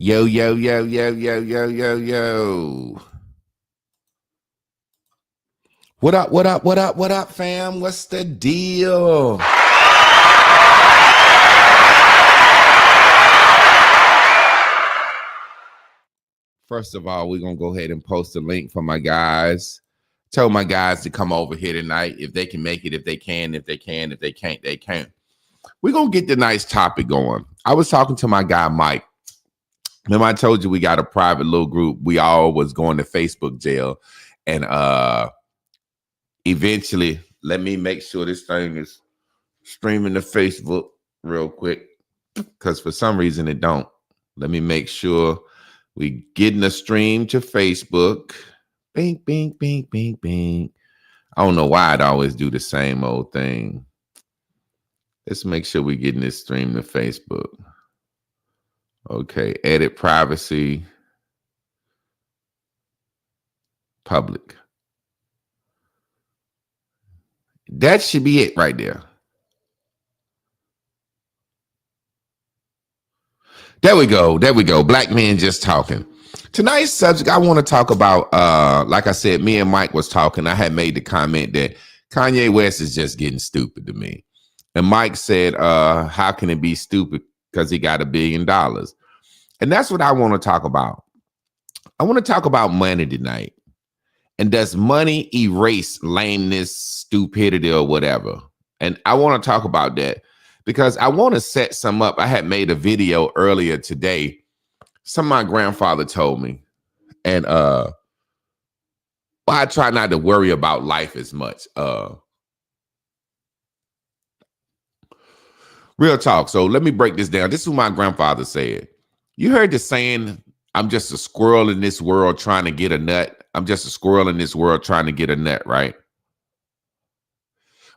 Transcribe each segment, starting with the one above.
Yo, yo, yo, yo, yo, yo, yo, yo. What up, what up, what up, what up, fam? What's the deal? First of all, we're going to go ahead and post a link for my guys. Tell my guys to come over here tonight if they can make it, if they can, if they can, if they can't, they can't. We're going to get the nice topic going. I was talking to my guy, Mike. Remember I told you we got a private little group. We all was going to Facebook jail. And eventually, let me make sure this thing is streaming to Facebook real quick. Because for some reason it don't. Let me make sure we getting a stream to Facebook. Bing, bing, bing, bing, bing. I don't know why I'd always do the same old thing. Let's make sure we getting this stream to Facebook. Okay, edit privacy. Public. That should be it right there. There we go. There we go. Black men just talking. Tonight's subject, I want to talk about, like I said, me and Mike was talking. I had made the comment that Kanye West is just getting stupid to me. And Mike said, how can it be stupid? Because he got $1 billion. And that's what I want to talk about. I want to talk about money tonight. And does money erase lameness, stupidity, or whatever? And I want to talk about that because I want to set some up. I had made a video earlier today. Some of my grandfather told me. And I try not to worry about life as much. Real talk. So let me break this down. This is what my grandfather said. You heard the saying, I'm just a squirrel in this world trying to get a nut. I'm just a squirrel in this world trying to get a nut, right?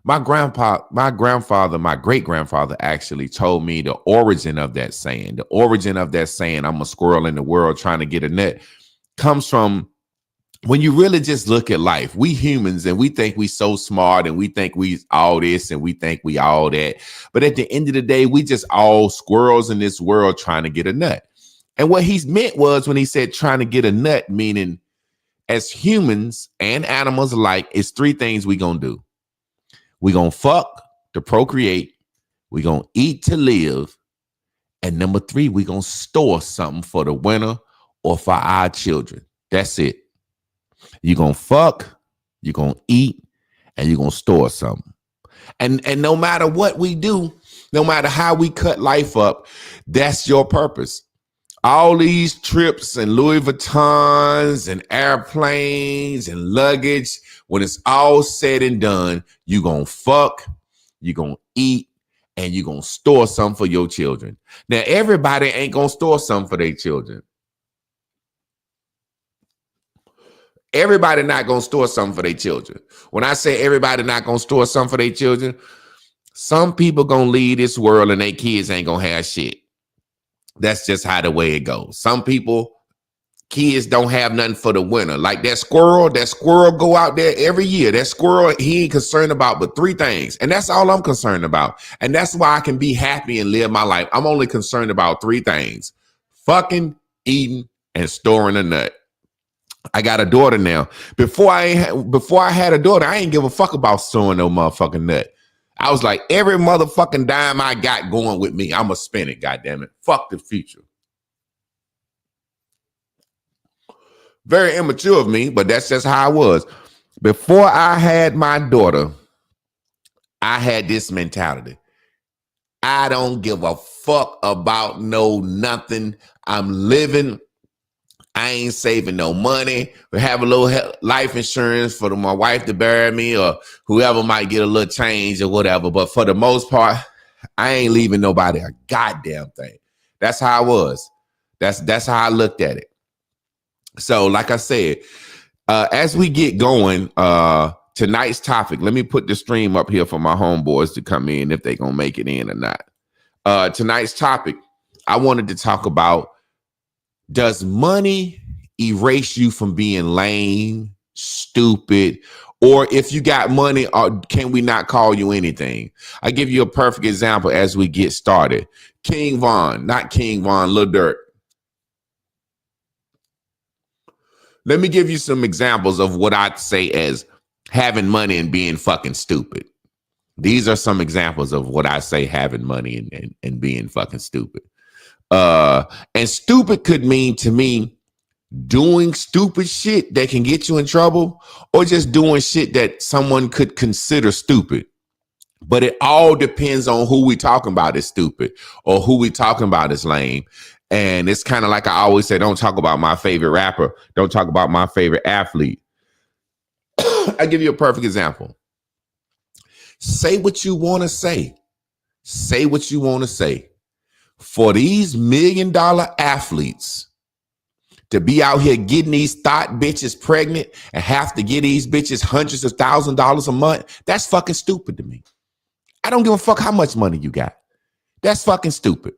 My grandfather, my great-grandfather actually told me the origin of that saying. The origin of that saying, I'm a squirrel in the world trying to get a nut, comes from when you really just look at life. We humans, and we think we so smart, and we think we all this, and we think we all that. But at the end of the day, we just all squirrels in this world trying to get a nut. And what he's meant was when he said trying to get a nut, meaning as humans and animals alike, it's 3 things we gonna do. We gonna fuck to procreate. We gonna eat to live. And number 3, we gonna store something for the winter or for our children. That's it. You're gonna fuck, you're gonna eat, and you're gonna store something. And no matter what we do, no matter how we cut life up, that's your purpose. All these trips and Louis Vuittons and airplanes and luggage, when it's all said and done, you're going to fuck, you're going to eat, and you're going to store something for your children. Now, everybody ain't going to store something for their children. Everybody not going to store something for their children. When I say everybody not going to store something for their children, some people going to leave this world and their kids ain't going to have shit. That's just how the way it goes. Some people, kids don't have nothing for the winter. Like that squirrel go out there every year. That squirrel, he ain't concerned about but 3 things. And that's all I'm concerned about. And that's why I can be happy and live my life. I'm only concerned about 3 things. Fucking, eating, and storing a nut. I got a daughter now. Before I had a daughter, I ain't give a fuck about storing no motherfucking nut. I was like, every motherfucking dime I got going with me, I'm going to spend it, goddammit. Fuck the future. Very immature of me, but that's just how I was. Before I had my daughter, I had this mentality. I don't give a fuck about no nothing. I'm living. I ain't saving no money. We have a little life insurance for my wife to bury me or whoever might get a little change or whatever. But for the most part, I ain't leaving nobody a goddamn thing. That's how I was. That's how I looked at it. So like I said, as we get going, tonight's topic, let me put the stream up here for my homeboys to come in if they gonna make it in or not. Tonight's topic, I wanted to talk about, does money erase you from being lame, stupid, or if you got money, can we not call you anything? I give you a perfect example as we get started. King Von, not King Von, Lil Durk. Let me give you some examples of what I'd say as having money and being fucking stupid. These are some examples of what I say having money and being fucking stupid. And stupid could mean to me doing stupid shit that can get you in trouble, or just doing shit that someone could consider stupid. But it all depends on who we talking about as stupid or who we talking about as lame. And it's kind of like I always say, don't talk about my favorite rapper. Don't talk about my favorite athlete. I'll give you a perfect example. Say what you want to say. Say what you want to say. For these $1 million athletes to be out here getting these thought bitches pregnant and have to get these bitches hundreds of $1,000s a month, that's fucking stupid to me. I don't give a fuck how much money you got. That's fucking stupid.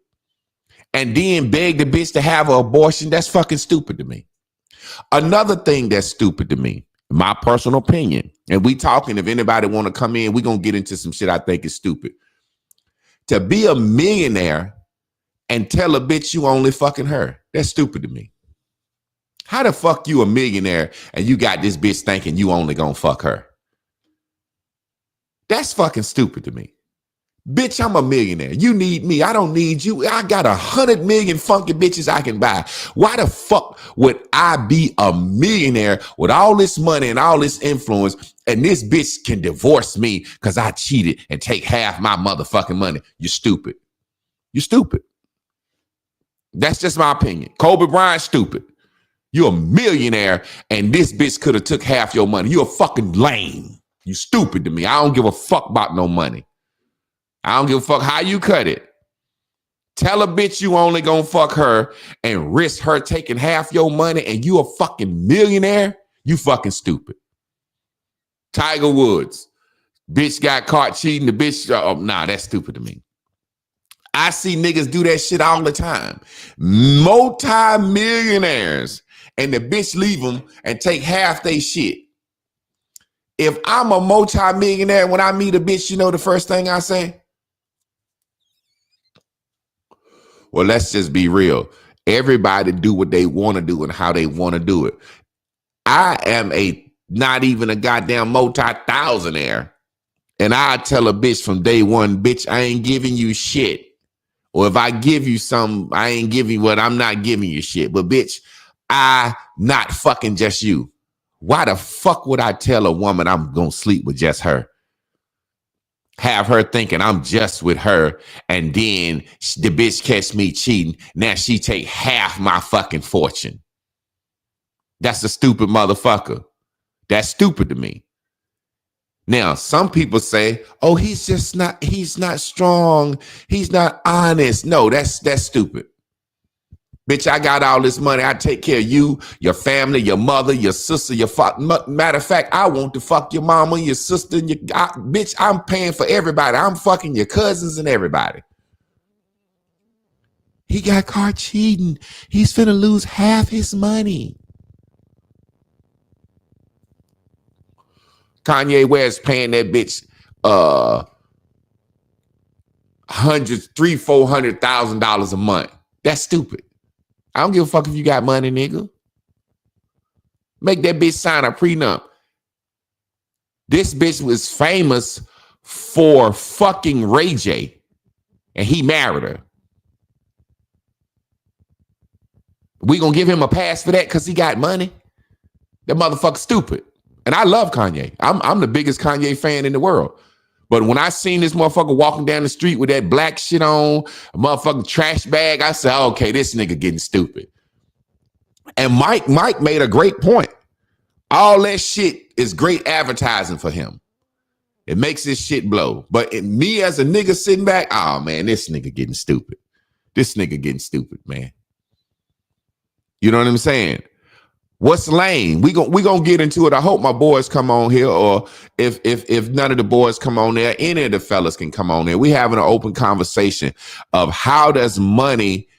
And then beg the bitch to have an abortion, that's fucking stupid to me. Another thing that's stupid to me, my personal opinion, and we talking, if anybody want to come in, we going to get into some shit I think is stupid. To be a millionaire and tell a bitch you only fucking her, that's stupid to me. How the fuck you a millionaire and you got this bitch thinking you only gonna fuck her? That's fucking stupid to me. Bitch, I'm a millionaire. You need me. I don't need you. I got 100 million funky bitches I can buy. Why the fuck would I be a millionaire with all this money and all this influence, and this bitch can divorce me because I cheated and take half my motherfucking money? You're stupid. You're stupid. That's just my opinion. Kobe Bryant, stupid. You're a millionaire and this bitch could have took half your money. You're a fucking lame. You stupid to me. I don't give a fuck about no money. I don't give a fuck how you cut it. Tell a bitch you only gonna fuck her and risk her taking half your money and you a fucking millionaire? You fucking stupid. Tiger Woods. Bitch got caught cheating. The bitch, that's stupid to me. I see niggas do that shit all the time. Multi-millionaires. And the bitch leave them and take half they shit. If I'm a multi-millionaire, when I meet a bitch, you know the first thing I say? Well, let's just be real. Everybody do what they want to do and how they want to do it. I am not even a goddamn multi-thousandaire. And I tell a bitch from day one, bitch, I ain't giving you shit. Or if I give you some, I ain't giving what I'm not giving you shit. But bitch, I not fucking just you. Why the fuck would I tell a woman I'm going to sleep with just her? Have her thinking I'm just with her, and then the bitch catch me cheating. Now she take half my fucking fortune. That's a stupid motherfucker. That's stupid to me. Now, some people say, oh, he's not strong. He's not honest. No, that's stupid. Bitch, I got all this money. I take care of you, your family, your mother, your sister, your father. Matter of fact, I want to fuck your mama, your sister, and bitch, I'm paying for everybody. I'm fucking your cousins and everybody. He got caught cheating. He's finna lose half his money. Kanye West paying that bitch $300,000-$400,000 a month. That's stupid. I don't give a fuck if you got money, nigga. Make that bitch sign a prenup. This bitch was famous for fucking Ray J, and he married her. We gonna give him a pass for that because he got money? That motherfucker's stupid. And I love Kanye. I'm the biggest Kanye fan in the world. But when I seen this motherfucker walking down the street with that black shit on, a motherfucking trash bag, I said, okay, this nigga getting stupid. And Mike made a great point. All that shit is great advertising for him. It makes this shit blow. But me as a nigga sitting back, oh man, this nigga getting stupid. This nigga getting stupid, man. You know what I'm saying? What's lame? We gonna get into it. I hope my boys come on here, or if none of the boys come on there, any of the fellas can come on there. We having an open conversation of how does money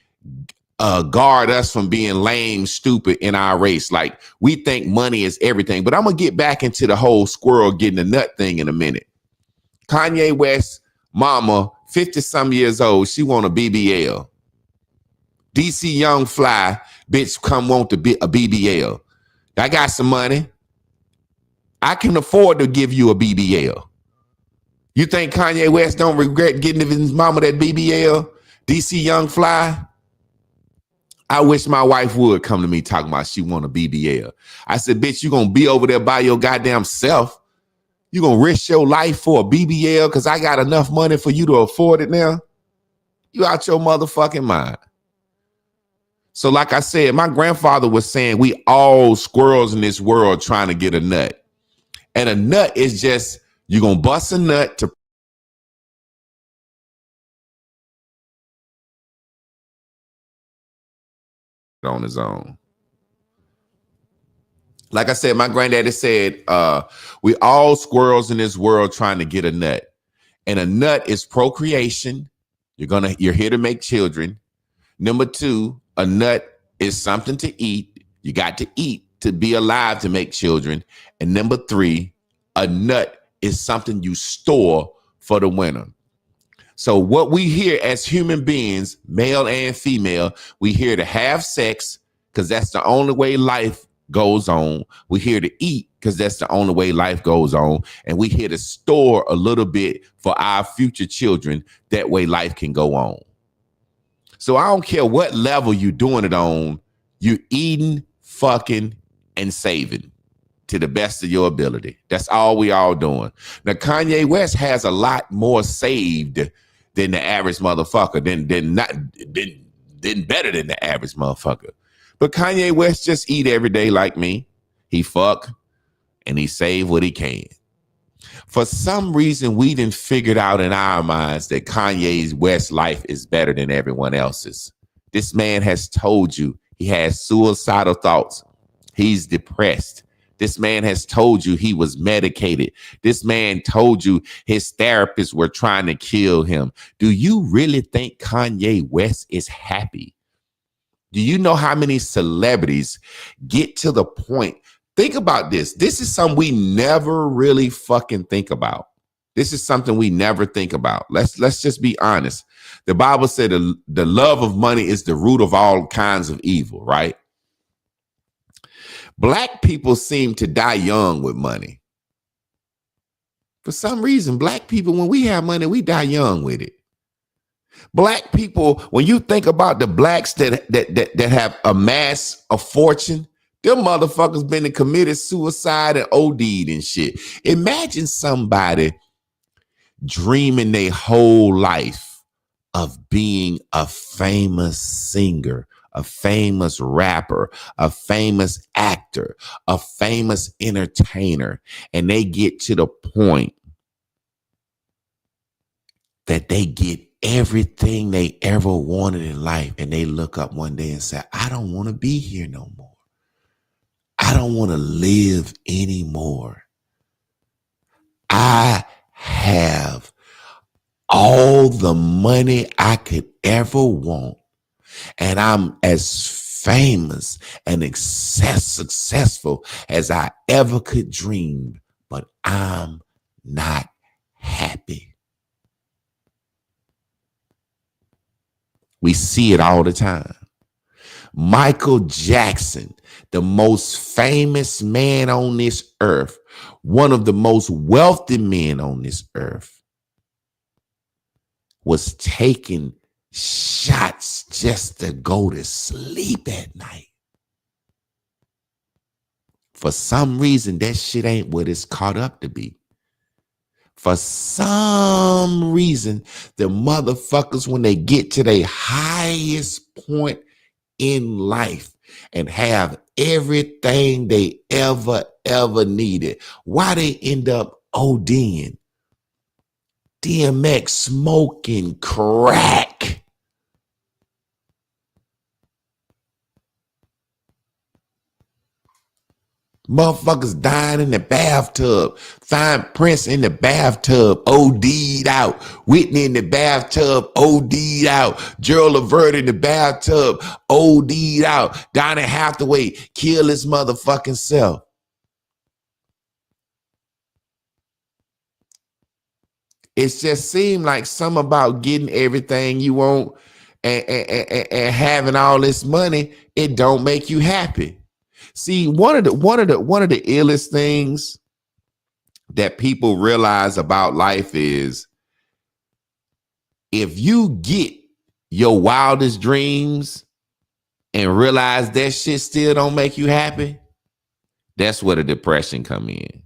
guard us from being lame, stupid in our race. Like, we think money is everything. But I'm gonna get back into the whole squirrel getting a nut thing in a minute. Kanye West mama, 50-some years old, she want a BBL. DC Young Fly bitch come want to be a BBL. I got some money. I can afford to give you a BBL. You think Kanye West don't regret getting his mama that BBL? DC Young Fly? I wish my wife would come to me talking about she want a BBL. I said, bitch, you gonna be over there by your goddamn self. You gonna risk your life for a BBL because I got enough money for you to afford it now? You out your motherfucking mind. So like I said, my grandfather was saying we all squirrels in this world trying to get a nut. And a nut is just, you're gonna bust a nut to on his own. Like I said, my granddaddy said, we all squirrels in this world trying to get a nut. And a nut is procreation. You're here to make children. Number two, a nut is something to eat. You got to eat to be alive to make children. And number three, a nut is something you store for the winter. So what we hear as human beings, male and female, we here to have sex because that's the only way life goes on. We're here to eat because that's the only way life goes on. And we're here to store a little bit for our future children. That way life can go on. So I don't care what level you're doing it on, you're eating, fucking, and saving to the best of your ability. That's all we all doing. Now, Kanye West has a lot more saved than the average motherfucker, than better than the average motherfucker. But Kanye West just eat every day like me. He fuck and he save what he can. For some reason, we didn't figure out in our minds that Kanye's West life is better than everyone else's. This man has told you he has suicidal thoughts. He's depressed. This man has told you he was medicated. This man told you his therapists were trying to kill him. Do you really think Kanye West is happy? Do you know how many celebrities get to the point? Think about this. This is something we never really fucking think about. This is something we never think about. Let's just be honest. The Bible said the love of money is the root of all kinds of evil, right? Black people seem to die young with money. For some reason, black people, when we have money, we die young with it. Black people, when you think about the blacks that have amassed a fortune, them motherfuckers been and committed suicide and OD'd and shit. Imagine somebody dreaming their whole life of being a famous singer, a famous rapper, a famous actor, a famous entertainer, and they get to the point that they get everything they ever wanted in life, and they look up one day and say, I don't want to be here no more. I don't want to live anymore. I have all the money I could ever want, and I'm as famous and successful as I ever could dream, but I'm not happy. We see it all the time. Michael Jackson, the most famous man on this earth, one of the most wealthy men on this earth, was taking shots just to go to sleep at night. For some reason, that shit ain't what it's caught up to be. For some reason, the motherfuckers, when they get to their highest point in life and have everything they ever needed, why they end up ODing? DMX smoking crack. Motherfuckers dying in the bathtub. Find Prince in the bathtub, OD'd out. Whitney in the bathtub, OD'd out. Gerald Levert in the bathtub, OD'd out. Donny Hathaway kill his motherfucking self. It just seemed like something about getting everything you want and having all this money, it don't make you happy. See, one of the illest things that people realize about life is if you get your wildest dreams and realize that shit still don't make you happy, that's where the depression come in.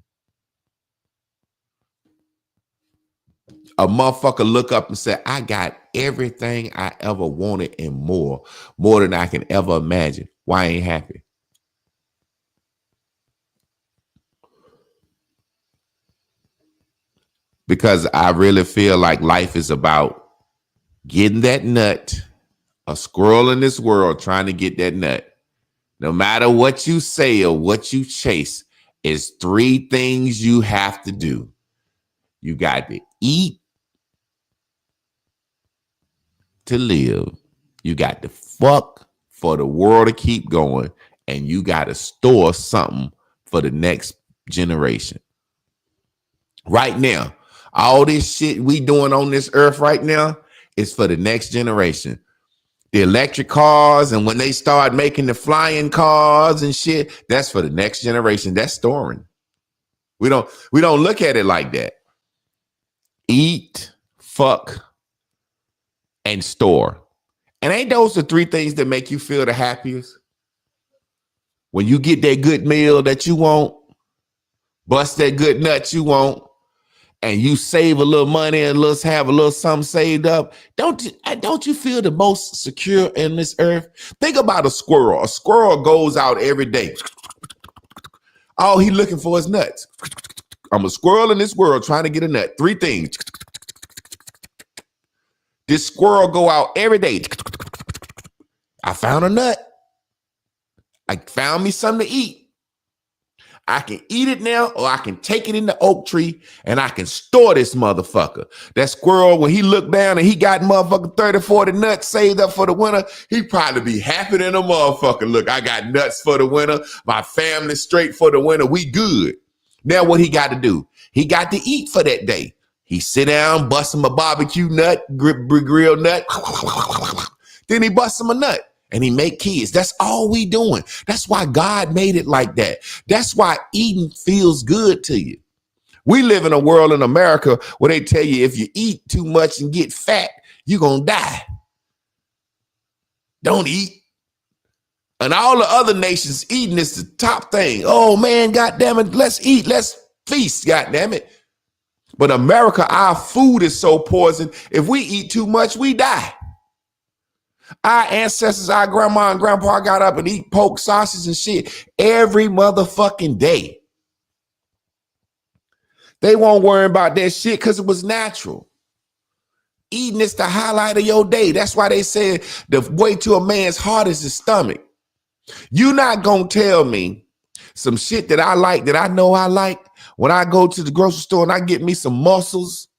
A motherfucker look up and say, I got everything I ever wanted and more than I can ever imagine. Why I ain't happy? Because I really feel like life is about getting that nut, a squirrel in this world trying to get that nut. No matter what you say or what you chase, is 3 things you have to do. You got to eat to live. You got to fuck for the world to keep going. And you got to store something for the next generation. Right now, all this shit we doing on this earth right now is for the next generation. The electric cars, and when they start making the flying cars and shit, that's for the next generation. That's storing. We don't look at it like that. Eat, fuck, and store. And ain't those the 3 things that make you feel the happiest? When you get that good meal that you want, bust that good nut you want, and you save a little money and have a little something saved up, don't you feel the most secure in this earth? Think about a squirrel. A squirrel goes out every day. All he looking for is nuts. I'm a squirrel in this world trying to get a nut. 3 things. This squirrel go out every day. I found a nut. I found me something to eat. I can eat it now, or I can take it in the oak tree and I can store this motherfucker. That squirrel, when he looked down and he got motherfucker 30, 40 nuts saved up for the winter, he probably be happy than a motherfucker. Look, I got nuts for the winter. My family straight for the winter. We good. Now what he got to do? He got to eat for that day. He sit down, bust him a barbecue nut, grill nut. Then he bust him a nut. And he make kids. That's all we doing. That's why God made it like that. That's why eating feels good to you. We live in a world in America where they tell you if you eat too much and get fat, you're going to die. Don't eat. And all the other nations, eating is the top thing. Oh, man, goddamn it, let's eat. Let's feast, goddamn it. But America, our food is so poison. If we eat too much, we die. Our ancestors, our grandma and grandpa got up and eat pork sausage and shit every motherfucking day. They won't worry about that shit because it was natural. Eating is the highlight of your day. That's why they say the way to a man's heart is his stomach. You're not going to tell me some shit that I like, that I know I like, when I go to the grocery store and I get me some mussels,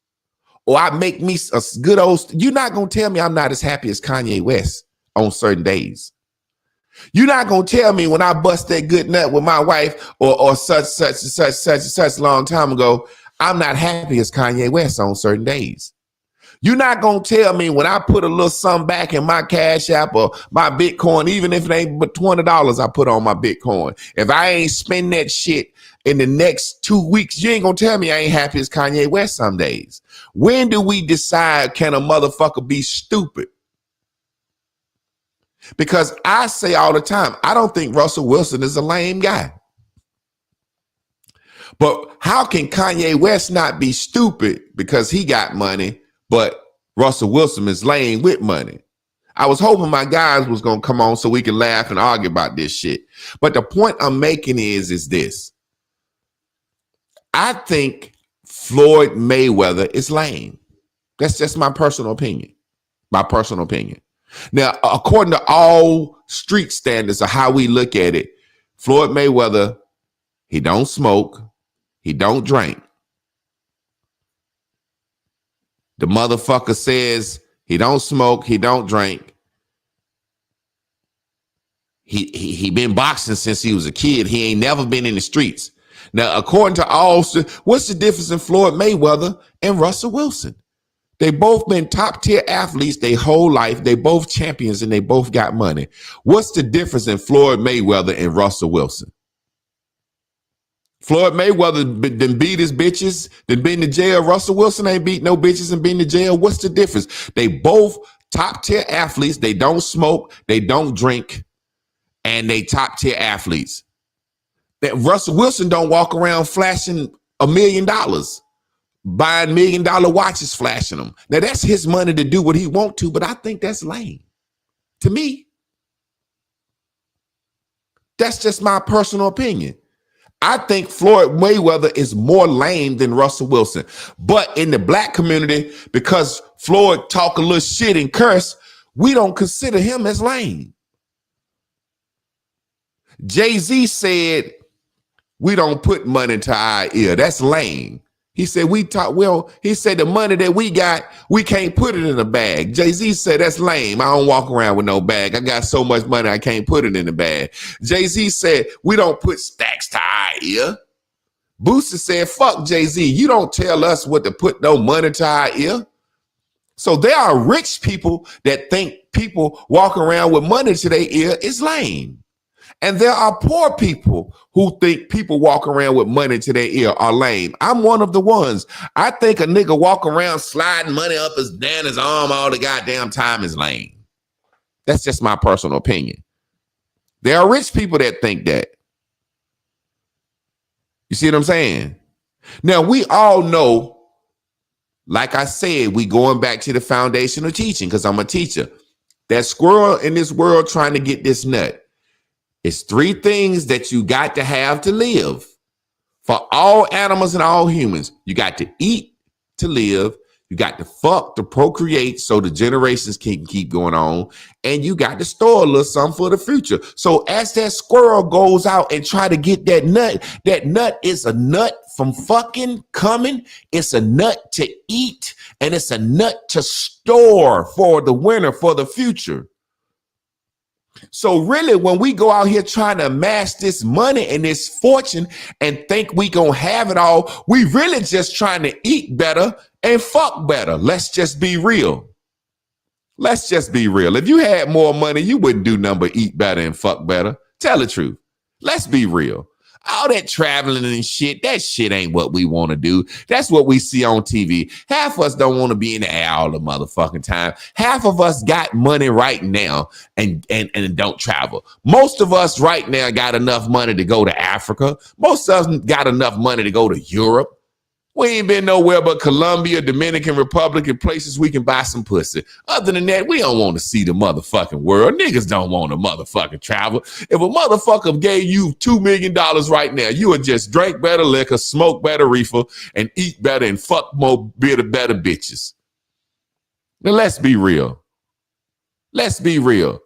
or I make me a good old, you're not going to tell me I'm not as happy as Kanye West on certain days. You're not going to tell me when I bust that good nut with my wife or such long time ago, I'm not happy as Kanye West on certain days. You're not going to tell me when I put a little something back in my Cash App or my Bitcoin, even if it ain't but $20 I put on my Bitcoin. If I ain't spend that shit in the next 2 weeks, you ain't going to tell me I ain't happy as Kanye West some days. When do we decide can a motherfucker be stupid? Because I say all the time, I don't think Russell Wilson is a lame guy. But how can Kanye West not be stupid because he got money, but Russell Wilson is lame with money? I was hoping my guys was going to come on so we can laugh and argue about this shit. But the point I'm making is this. I think Floyd Mayweather is lame. That's just my personal opinion. My personal opinion. Now, according to all street standards of how we look at it, Floyd Mayweather, he don't smoke. He don't drink. The motherfucker says he don't smoke. He don't drink. He been boxing since he was a kid. He ain't never been in the streets. Now, according to all, what's the difference in Floyd Mayweather and Russell Wilson? They both been top tier athletes their whole life. They both champions and they both got money. What's the difference in Floyd Mayweather and Russell Wilson? Floyd Mayweather done beat his bitches, then been to jail. Russell Wilson ain't beat no bitches and been to jail. What's the difference? They both top tier athletes. They don't smoke. They don't drink. And they top tier athletes. That Russell Wilson don't walk around flashing $1 million, buying $1 million watches, flashing them. Now that's his money to do what he want to, but I think that's lame. To me, that's just my personal opinion. I think Floyd Mayweather is more lame than Russell Wilson. But in the black community, because Floyd talk a little shit and curse, we don't consider him as lame. Jay-Z said, we don't put money to our ear. That's lame. He said, he said the money that we got, we can't put it in a bag. Jay-Z said, that's lame. I don't walk around with no bag. I got so much money, I can't put it in a bag. Jay-Z said, we don't put stacks to our ear. Boosie said, fuck Jay-Z. You don't tell us what to put no money to our ear. So there are rich people that think people walk around with money to their ear is lame. And there are poor people who think people walk around with money to their ear are lame. I'm one of the ones. I think a nigga walk around sliding money up his down his arm all the goddamn time is lame. That's just my personal opinion. There are rich people that think that. You see what I'm saying? Now, we all know, like I said, we going back to the foundation of teaching because I'm a teacher. That squirrel in this world trying to get this nut. It's 3 things that you got to have to live for all animals and all humans. You got to eat to live. You got to fuck to procreate so the generations can keep going on. And you got to store a little something for the future. So as that squirrel goes out and try to get that nut is a nut from fucking coming. It's a nut to eat. And it's a nut to store for the winter, for the future. So really, when we go out here trying to amass this money and this fortune and think we gonna have it all, we really just trying to eat better and fuck better. Let's just be real. Let's just be real. If you had more money, you wouldn't do nothing but eat better and fuck better. Tell the truth. Let's be real. All that traveling and shit, that shit ain't what we want to do. That's what we see on TV. Half of us don't want to be in the air all the motherfucking time. Half of us got money right now and don't travel. Most of us right now got enough money to go to Africa. Most of us got enough money to go to Europe. We ain't been nowhere but Colombia, Dominican Republic, and places we can buy some pussy. Other than that, we don't want to see the motherfucking world. Niggas don't want to motherfucking travel. If a motherfucker gave you $2 million right now, you would just drink better liquor, smoke better reefer, and eat better and fuck more better bitches. Now, let's be real. Let's be real.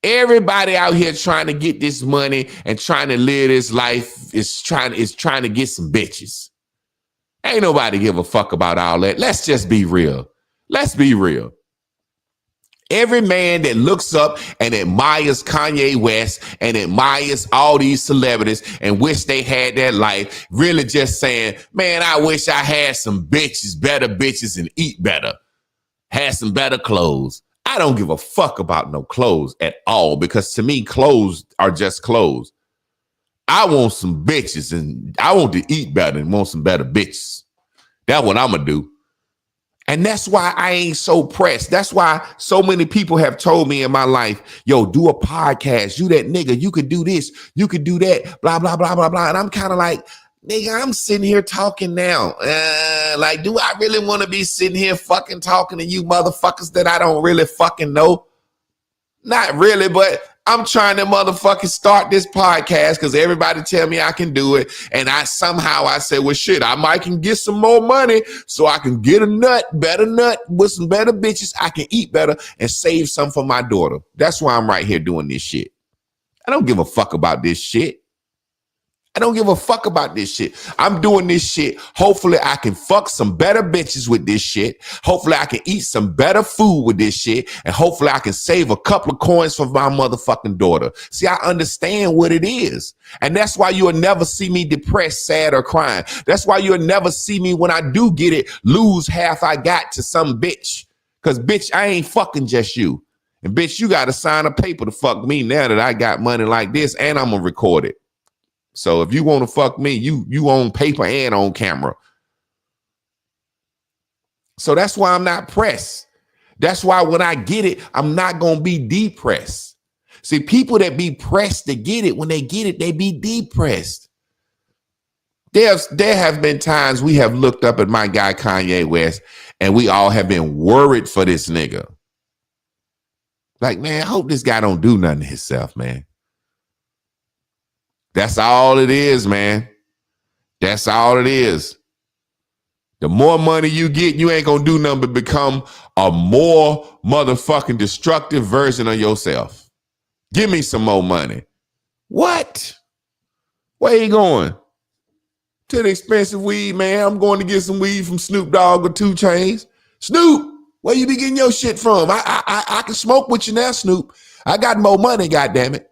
Everybody out here trying to get this money and trying to live this life is trying to get some bitches. Ain't nobody give a fuck about all that. Let's just be real. Let's be real. Every man that looks up and admires Kanye West and admires all these celebrities and wish they had that life, really just saying, man, I wish I had some bitches, better bitches, and eat better. Had some better clothes. I don't give a fuck about no clothes at all because to me, clothes are just clothes. I want some bitches and I want to eat better and want some better bitches. That's what I'm going to do. And that's why I ain't so pressed. That's why so many people have told me in my life, yo, do a podcast. You that nigga, you could do this. You could do that. Blah, blah, blah, blah, blah. And I'm kind of like, nigga, I'm sitting here talking now. Like, do I really want to be sitting here fucking talking to you motherfuckers that I don't really fucking know? Not really, but I'm trying to motherfucking start this podcast because everybody tell me I can do it. And I said, well, shit, I might can get some more money so I can get a better nut with some better bitches. I can eat better and save some for my daughter. That's why I'm right here doing this shit. I don't give a fuck about this shit. I don't give a fuck about this shit. I'm doing this shit. Hopefully I can fuck some better bitches with this shit. Hopefully I can eat some better food with this shit. And hopefully I can save a couple of coins for my motherfucking daughter. See, I understand what it is. And that's why you'll never see me depressed, sad, or crying. That's why you'll never see me, when I do get it, lose half I got to some bitch. Because, bitch, I ain't fucking just you. And, bitch, you got to sign a paper to fuck me now that I got money like this, and I'm going to record it. So if you want to fuck me, you on paper and on camera. So that's why I'm not pressed. That's why when I get it, I'm not going to be depressed. See, people that be pressed to get it, when they get it, they be depressed. There have been times we have looked up at my guy Kanye West and we all have been worried for this nigga. Like, man, I hope this guy don't do nothing to himself, man. That's all it is, man. That's all it is. The more money you get, you ain't gonna do nothing but become a more motherfucking destructive version of yourself. Give me some more money. What? Where you going? To the expensive weed, man. I'm going to get some weed from Snoop Dogg or 2 Chainz. Snoop, where you be getting your shit from? I can smoke with you now, Snoop. I got more money, goddammit.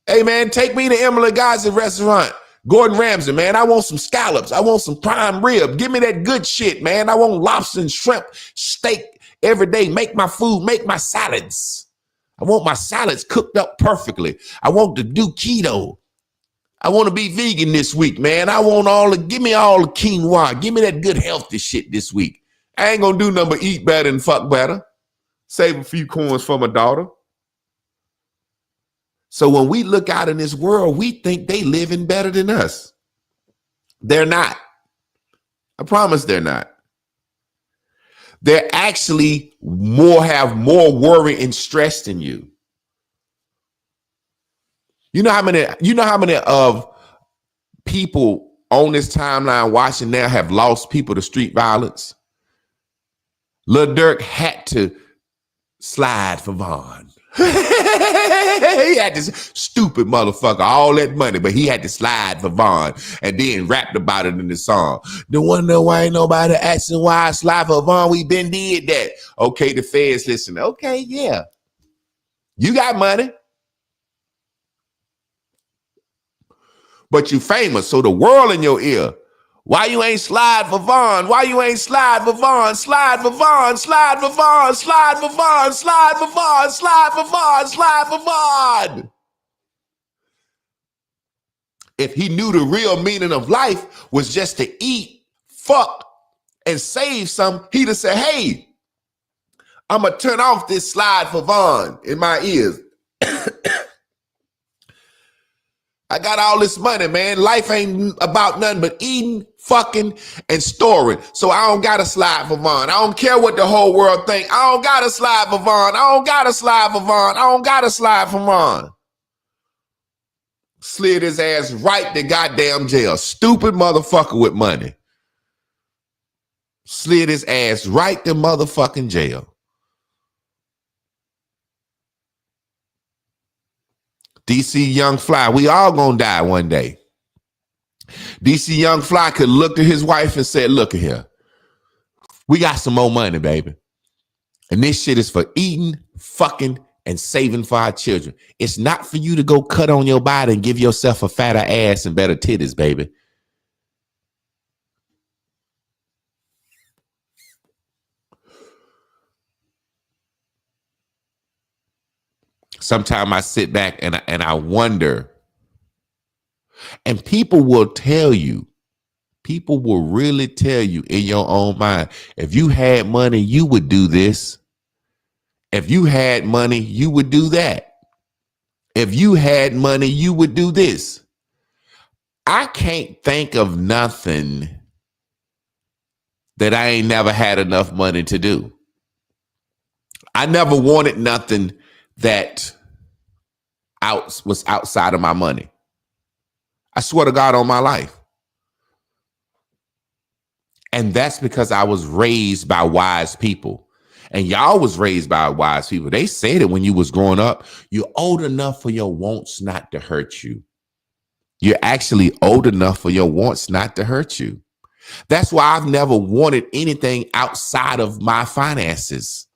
Hey, man, take me to Emily Gaza restaurant. Gordon Ramsay, man, I want some scallops. I want some prime rib. Give me that good shit, man. I want lobster and shrimp, steak every day. Make my food, make my salads. I want my salads cooked up perfectly. I want to do keto. I want to be vegan this week, man. I want give me all the quinoa. Give me that good healthy shit this week. I ain't going to do nothing but eat better and fuck better. Save a few coins for my daughter. So when we look out in this world, we think they living better than us. They're not. I promise they're not. They're actually have more worry and stress than you. You know how many of people on this timeline watching now have lost people to street violence? Lil Durk had to slide for Vaughn. He had this stupid motherfucker, all that money, but he had to slide for Vaughn and then rapped about it in the song. Don't want to know why ain't nobody asking why I slide for Vaughn. We been did that. Okay, the feds listen. Okay, yeah. You got money. But you famous, so the world in your ear. Why you ain't slide for Vaughn? Why you ain't slide for Vaughn? Slide for Vaughn, slide for Vaughn, slide for Vaughn, slide for Vaughn, slide for Vaughn, slide for Vaughn. If he knew the real meaning of life was just to eat, fuck, and save some, he'd have said, hey, I'm going to turn off this slide for Vaughn in my ears. I got all this money, man. Life ain't about nothing but eating, fucking, and storing. So I don't got to slide for Vaughn. I don't care what the whole world think. I don't got to slide for Vaughn. I don't got to slide for Vaughn. I don't got to slide for Vaughn. Slid his ass right to goddamn jail. Stupid motherfucker with money. Slid his ass right to motherfucking jail. DC Young Fly, we all gonna die one day. DC Young Fly could look to his wife and said, look at here. We got some more money, baby. And this shit is for eating, fucking, and saving for our children. It's not for you to go cut on your body and give yourself a fatter ass and better titties, baby. Sometimes I sit back and I wonder, and people will tell you, people will really tell you in your own mind, if you had money, you would do this. If you had money, you would do that. If you had money, you would do this. I can't think of nothing that I ain't never had enough money to do. I never wanted nothing that was outside of my money. I swear to God on my life. And that's because I was raised by wise people. And y'all was raised by wise people. They said it when you was growing up. You're old enough for your wants not to hurt you. You're actually old enough for your wants not to hurt you. That's why I've never wanted anything outside of my finances.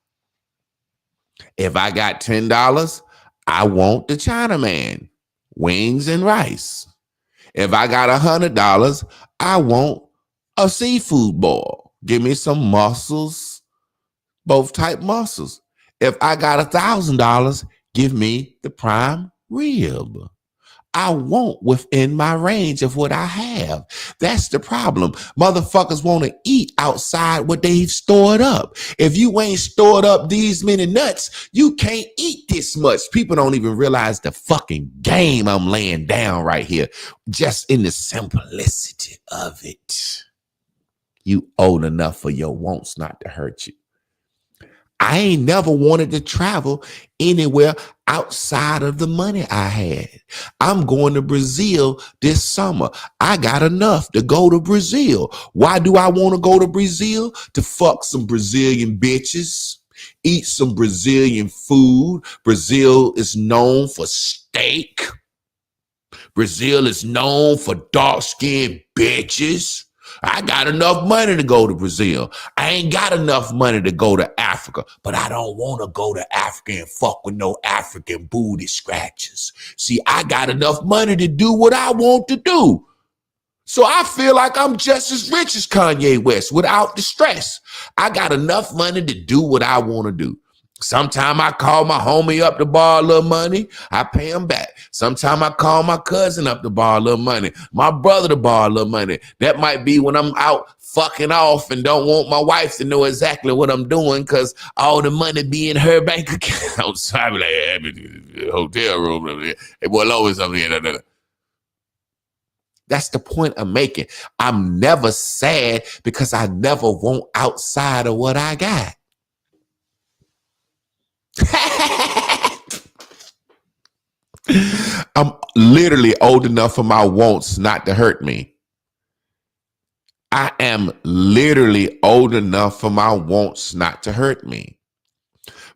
If I got $10, I want the Chinaman, wings and rice. If I got $100, I want a seafood boil. Give me some mussels, both type mussels. If I got $1,000, give me the prime rib. I want within my range of what I have. That's the problem. Motherfuckers want to eat outside what they've stored up. If you ain't stored up these many nuts, you can't eat this much. People don't even realize the fucking game I'm laying down right here. Just in the simplicity of it. You old enough for your wants not to hurt you. I ain't never wanted to travel anywhere outside of the money I had. I'm going to Brazil this summer. I got enough to go to Brazil. Why do I want to go to Brazil? To fuck some Brazilian bitches, eat some Brazilian food. Brazil is known for steak. Brazil is known for dark-skinned bitches. I got enough money to go to Brazil. I ain't got enough money to go to Africa, but I don't want to go to Africa and fuck with no African booty scratchers. See, I got enough money to do what I want to do. So I feel like I'm just as rich as Kanye West without the stress. I got enough money to do what I want to do. Sometime I call my homie up to borrow a little money. I pay him back. Sometime I call my cousin up to borrow a little money. My brother to borrow a little money. That might be when I'm out fucking off and don't want my wife to know exactly what I'm doing because all the money be in her bank account. So I be like, hey, hotel room. Hey, boy, always up here. That's the point I'm making. I'm never sad because I never want outside of what I got. I'm literally old enough for my wants not to hurt me. I am literally old enough for my wants not to hurt me.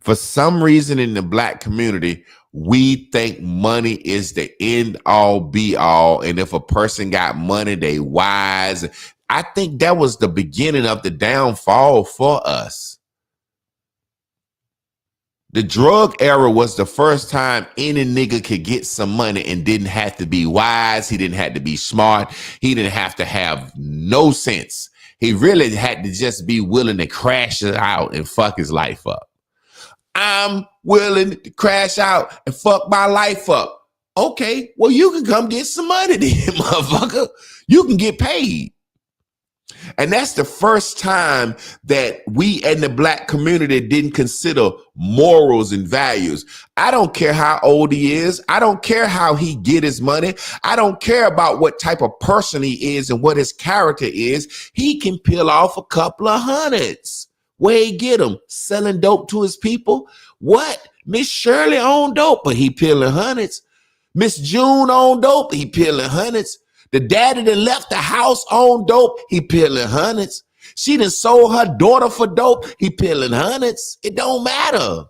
For some reason in the Black community, we think money is the end all be all. And if a person got money, they wise. I think that was the beginning of the downfall for us. The drug era was the first time any nigga could get some money and didn't have to be wise. He didn't have to be smart. He didn't have to have no sense. He really had to just be willing to crash it out and fuck his life up. I'm willing to crash out and fuck my life up. Okay, well, you can come get some money then, motherfucker. You can get paid. And that's the first time that we in the Black community didn't consider morals and values. I don't care how old he is. I don't care how he get his money. I don't care about what type of person he is and what his character is. He can peel off a couple of hundreds. Where he get them? Selling dope to his people? What? Miss Shirley on dope, but he peeling hundreds. Miss June on dope, he peeling hundreds. The daddy that left the house on dope, he peeling hundreds. She done sold her daughter for dope, he peeling hundreds. It don't matter.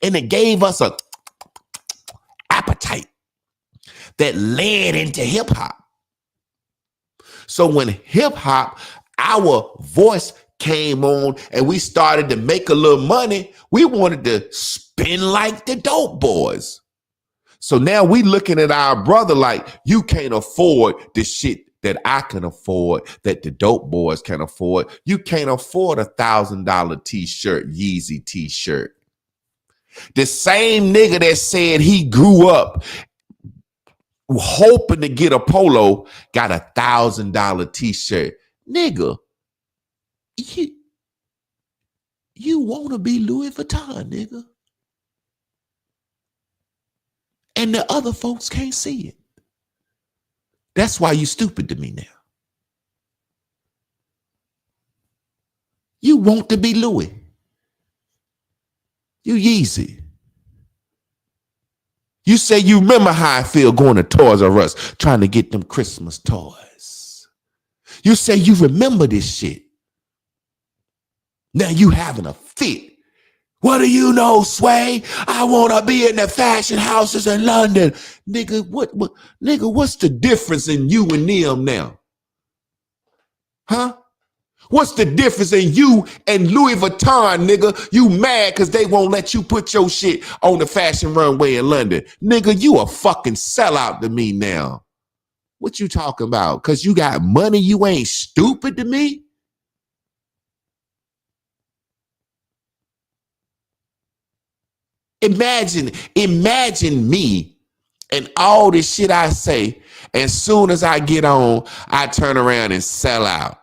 And it gave us a appetite that led into hip hop. So when hip hop, our voice came on and we started to make a little money, we wanted to spin like the dope boys. So now we looking at our brother like, you can't afford the shit that I can afford, that the dope boys can afford. You can't afford $1,000 t-shirt, Yeezy t-shirt. The same nigga that said he grew up hoping to get a polo got $1,000 t-shirt. Nigga, you want to be Louis Vuitton, nigga. And the other folks can't see it. That's why you stupid to me now. You want to be Louis. You Yeezy. You say you remember how I feel going to Toys R Us trying to get them Christmas toys. You say you remember this shit. Now you having a fit What do you know, Sway? I want to be in the fashion houses in London. Nigga, what's the difference in you and them now? Huh? What's the difference in you and Louis Vuitton, nigga? You mad because they won't let you put your shit on the fashion runway in London. Nigga, you a fucking sellout to me now. What you talking about? Because you got money, you ain't stupid to me? Imagine me and all this shit I say, and soon as I get on, I turn around and sell out.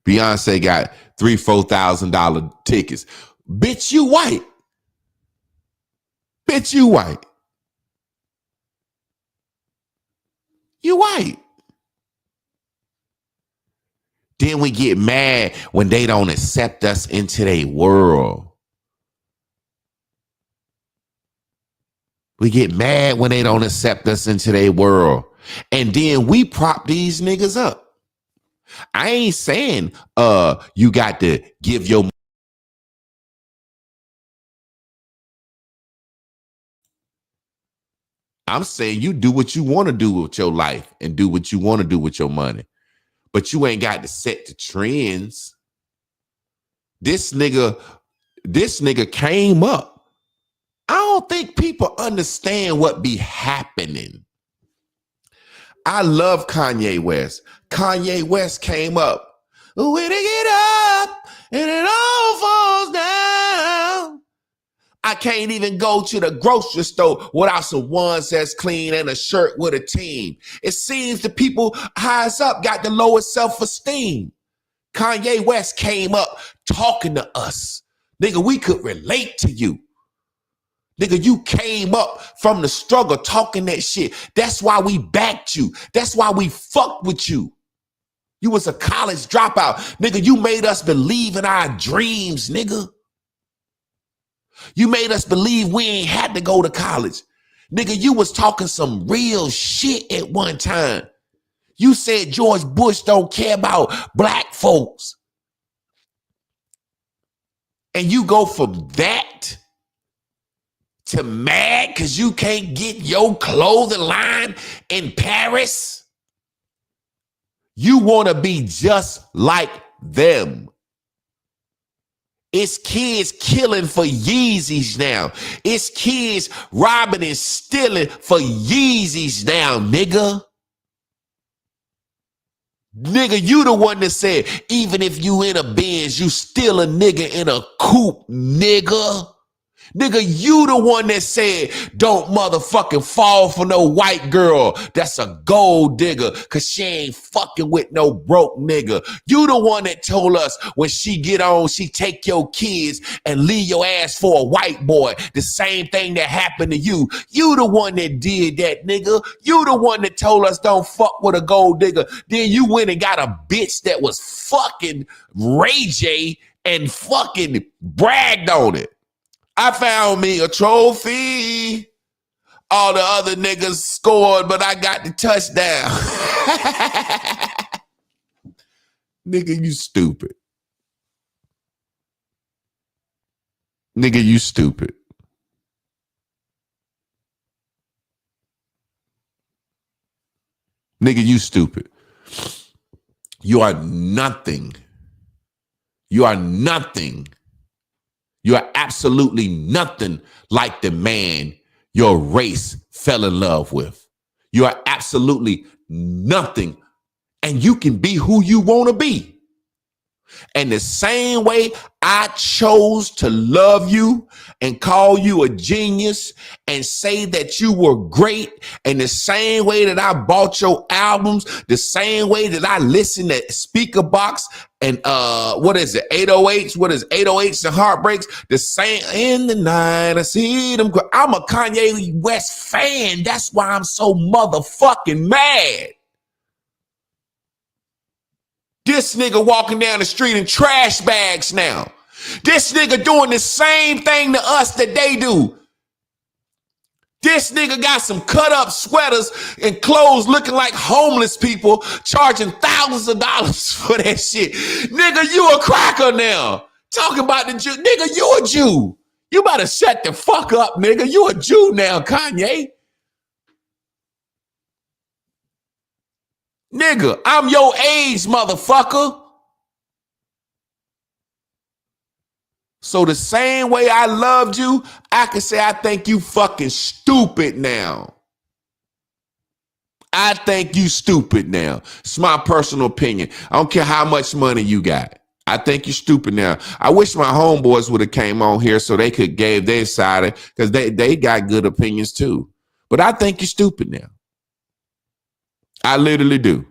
Beyonce got $3,000-$4,000 tickets. Bitch, you white. Bitch, you white. You white. Then we get mad when they don't accept us into their world. We get mad when they don't accept us into their world. And then we prop these niggas up. I ain't saying you got to give your I'm saying you do what you want to do with your life and do what you want to do with your money. But you ain't got to set the trends. This nigga came up. I don't think people understand what be happening. I love Kanye West. Kanye West came up. When they get up and it all falls down. I can't even go to the grocery store without some ones that's clean and a shirt with a team. It seems the people highest up got the lowest self-esteem. Kanye West came up talking to us. Nigga, we could relate to you. Nigga, you came up from the struggle talking that shit. That's why we backed you. That's why we fucked with you. You was a college dropout. Nigga, you made us believe in our dreams, nigga. You made us believe we ain't had to go to college. Nigga, you was talking some real shit at one time. You said George Bush don't care about black folks. And you go from that to mad because you can't get your clothing line in Paris? You want to be just like them. It's kids killing for Yeezys now. It's kids robbing and stealing for Yeezys now, nigga. Nigga, you the one that said, even if you in a Benz, you still a nigga in a coupe, nigga. Nigga, you the one that said, don't motherfucking fall for no white girl that's a gold digger because she ain't fucking with no broke nigga. You the one that told us when she get on, she take your kids and leave your ass for a white boy. The same thing that happened to you. You the one that did that, nigga. You the one that told us don't fuck with a gold digger. Then you went and got a bitch that was fucking Ray J and fucking bragged on it. I found me a trophy. All the other niggas scored, but I got the touchdown. Nigga, you stupid. Nigga, you stupid. Nigga, you stupid. You are nothing. You are nothing. You are absolutely nothing like the man your race fell in love with. You are absolutely nothing. And you can be who you want to be. And the same way I chose to love you and call you a genius and say that you were great, and the same way that I bought your albums, the same way that I listened to Speaker Box and what is it, 808s? What is 808s and Heartbreaks? The same in the night I see them. I'm a Kanye West fan. That's why I'm so motherfucking mad. This nigga walking down the street in trash bags now. This nigga doing the same thing to us that they do. This nigga got some cut up sweaters and clothes looking like homeless people, charging thousands of dollars for that shit. Nigga, you a cracker now. Talking about the Jew. Nigga, you a Jew. You better shut the fuck up, nigga. You a Jew now, Kanye. Nigga, I'm your age, motherfucker. So the same way I loved you, I can say I think you fucking stupid now. I think you stupid now. It's my personal opinion. I don't care how much money you got. I think you're stupid now. I wish my homeboys would have came on here so they could gave their side, because they got good opinions too. But I think you're stupid now. I literally do.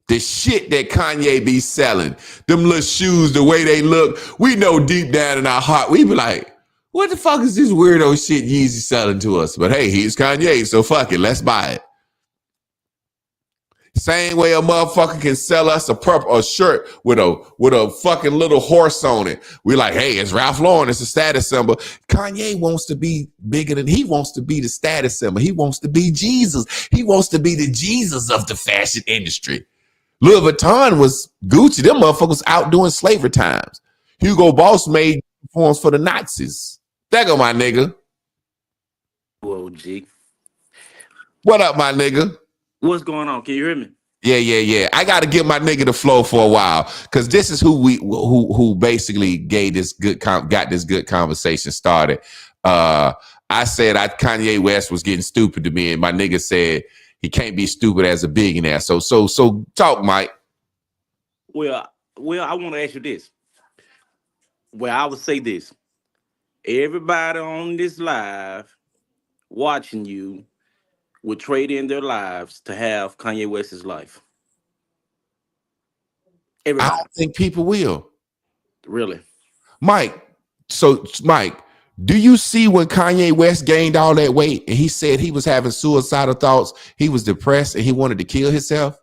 The shit that Kanye be selling, them little shoes, the way they look, we know deep down in our heart, we be like, what the fuck is this weirdo shit Yeezy selling to us? But hey, he's Kanye, so fuck it, let's buy it. Same way a motherfucker can sell us a shirt with a fucking little horse on it. We like, hey, it's Ralph Lauren, it's a status symbol. Kanye wants to be bigger than, he wants to be the status symbol. He wants to be Jesus. He wants to be the Jesus of the fashion industry. Louis Vuitton was Gucci. Them motherfuckers out doing slavery times. Hugo Boss made uniforms for the Nazis. There go my nigga. Whoa, G. What up, my nigga? What's going on? Can you hear me? Yeah. I got to give my nigga the flow for a while, because this is who basically got this good conversation started. I said Kanye West was getting stupid to me, and my nigga said he can't be stupid as a billionaire. So talk, Mike. Well, I want to ask you this. Well, I would say this. Everybody on this live watching you would trade in their lives to have Kanye West's life. Everybody. I don't think people will. Really? Mike, do you see when Kanye West gained all that weight and he said he was having suicidal thoughts, he was depressed and he wanted to kill himself?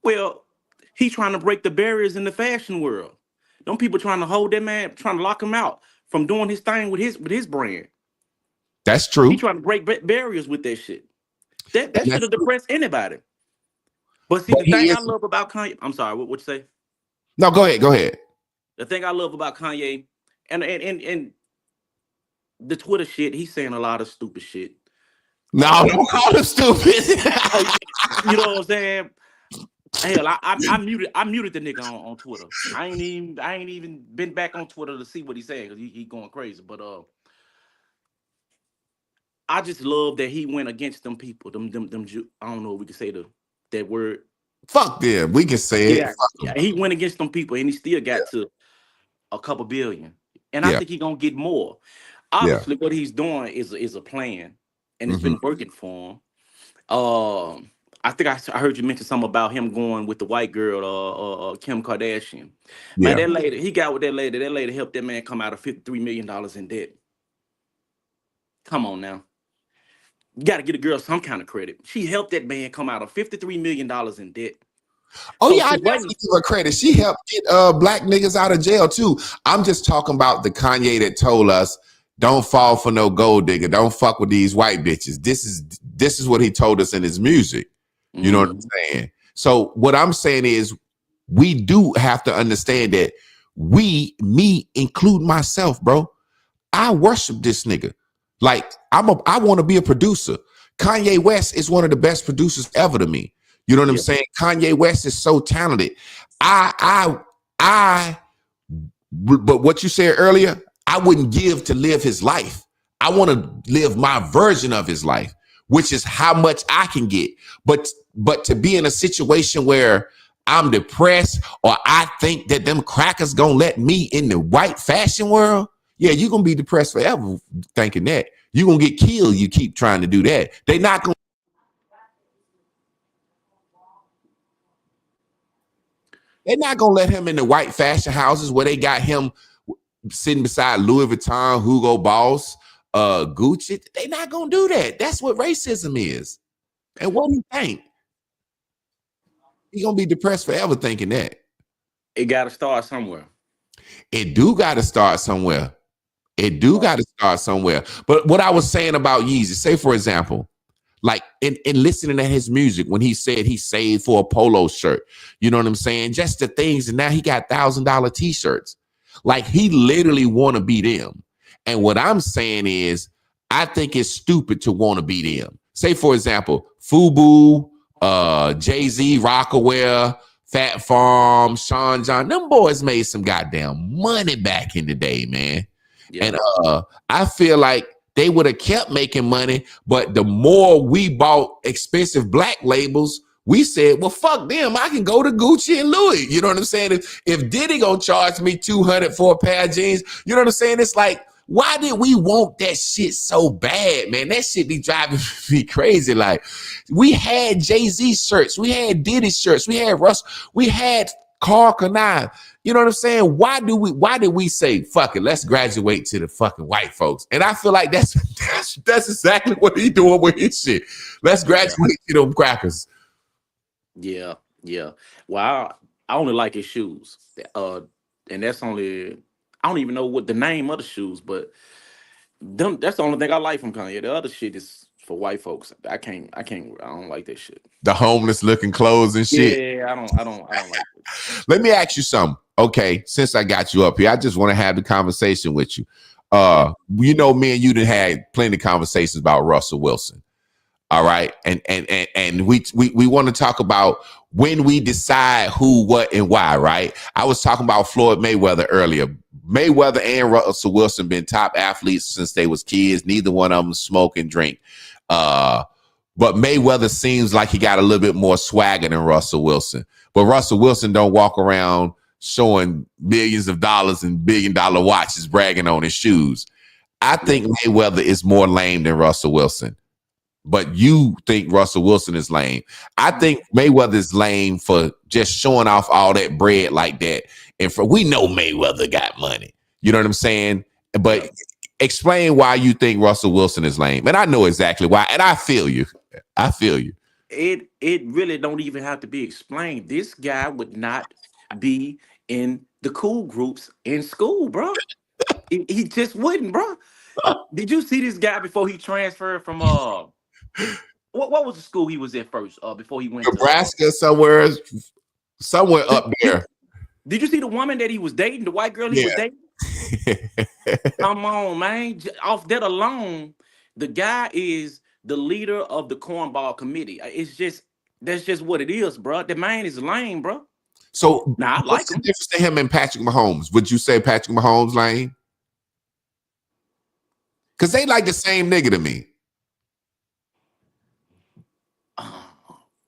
Well, he's trying to break the barriers in the fashion world. Them people trying to hold that man, trying to lock him out from doing his thing with his brand. That's true. He's trying to break barriers with that shit. That should have depressed anybody. But see, the thing I love about Kanye, I'm sorry, what you say? No, go ahead. The thing I love about Kanye and the Twitter shit, he's saying a lot of stupid shit. No, don't call him stupid. You know what I'm saying? Hell, I muted the nigga on Twitter. I ain't even been back on Twitter to see what he's saying, because he going crazy. But I just love that he went against them people. Them I don't know if we can say that word. Fuck them. We can say it. Yeah, he went against them people and he still got to a couple billion. And I think he's gonna get more. Obviously, what he's doing is a plan, and it's been working for him. I think I heard you mention something about him going with the white girl, Kim Kardashian. Man, that lady, he got with that lady. That lady helped that man come out of $53 million in debt. Come on now. You got to get a girl some kind of credit. She helped that man come out of $53 million in debt. Oh, so yeah, I definitely give her credit. She helped get black niggas out of jail too. I'm just talking about the Kanye that told us, don't fall for no gold digger. Don't fuck with these white bitches. This is what he told us in his music. You know what I'm saying? So what I'm saying is, we do have to understand that me, include myself, bro. I worship this nigga. Like I want to be a producer. Kanye West is one of the best producers ever to me. You know what I'm saying? Kanye West is so talented. But what you said earlier, I wouldn't give to live his life. I want to live my version of his life, which is how much I can get. But to be in a situation where I'm depressed, or I think that them crackers gonna let me in the white fashion world, yeah, you're gonna be depressed forever thinking that. You're gonna get killed. You keep trying to do that. They're not gonna let him in the white fashion houses where they got him sitting beside Louis Vuitton, Hugo Boss, Gucci. They're not gonna do that. That's what racism is. And what do you think? He's gonna be depressed forever thinking that. It gotta start somewhere. It do gotta start somewhere. It do got to start somewhere. But what I was saying about Yeezy, say for example, like in listening to his music when he said he saved for a polo shirt, you know what I'm saying? Just the things, and now he got $1,000 t-shirts. Like he literally want to be them. And what I'm saying is, I think it's stupid to want to be them. Say for example, FUBU, Jay-Z, Rockaware, Fat Farm, Sean John, them boys made some goddamn money back in the day, man. Yeah. And I feel like they would have kept making money, but the more we bought expensive black labels, we said, well, fuck them. I can go to Gucci and Louis. You know what I'm saying? If Diddy gonna charge me $200 for a pair of jeans, you know what I'm saying? It's like, why did we want that shit so bad, man? That shit be driving me crazy. Like, we had Jay-Z shirts, we had Diddy shirts, we had Russ, we had Karl Kani. You know what I'm saying? Why did we say, fuck it, let's graduate to the fucking white folks? And I feel like that's exactly what he doing with his shit. Let's graduate to them crackers. Yeah. Well, I only like his shoes. And that's only, I don't even know what the name of the shoes, but that's the only thing I like from Kanye. The other shit is for white folks. I don't like that shit. The homeless looking clothes and shit. Yeah, I don't like it. Let me ask you something. Okay, since I got you up here, I just want to have the conversation with you. You know, me and you done had plenty of conversations about Russell Wilson. All right. And we want to talk about when we decide who, what, and why, right? I was talking about Floyd Mayweather earlier. Mayweather and Russell Wilson been top athletes since they was kids. Neither one of them smoke and drink. But Mayweather seems like he got a little bit more swagger than Russell Wilson. But Russell Wilson don't walk around showing millions of dollars and $1 billion watches bragging on his shoes. I think Mayweather is more lame than Russell Wilson. But you think Russell Wilson is lame. I think Mayweather is lame for just showing off all that bread like that. And we know Mayweather got money. You know what I'm saying? But explain why you think Russell Wilson is lame. And I know exactly why. And I feel you. It really don't even have to be explained. This guy would not be in the cool groups in school, bro. He just wouldn't, bro. Did you see this guy before he transferred from what was the school he was at first? Before he went Nebraska, somewhere up there. Did you see the woman that he was dating, the white girl he was dating? Come on, man. Off that alone, the guy is the leader of the cornball committee. That's just what it is, bro. The man is lame, bro. So what's the difference to him and Patrick Mahomes? Would you say Patrick Mahomes lame? Because they like the same nigga to me.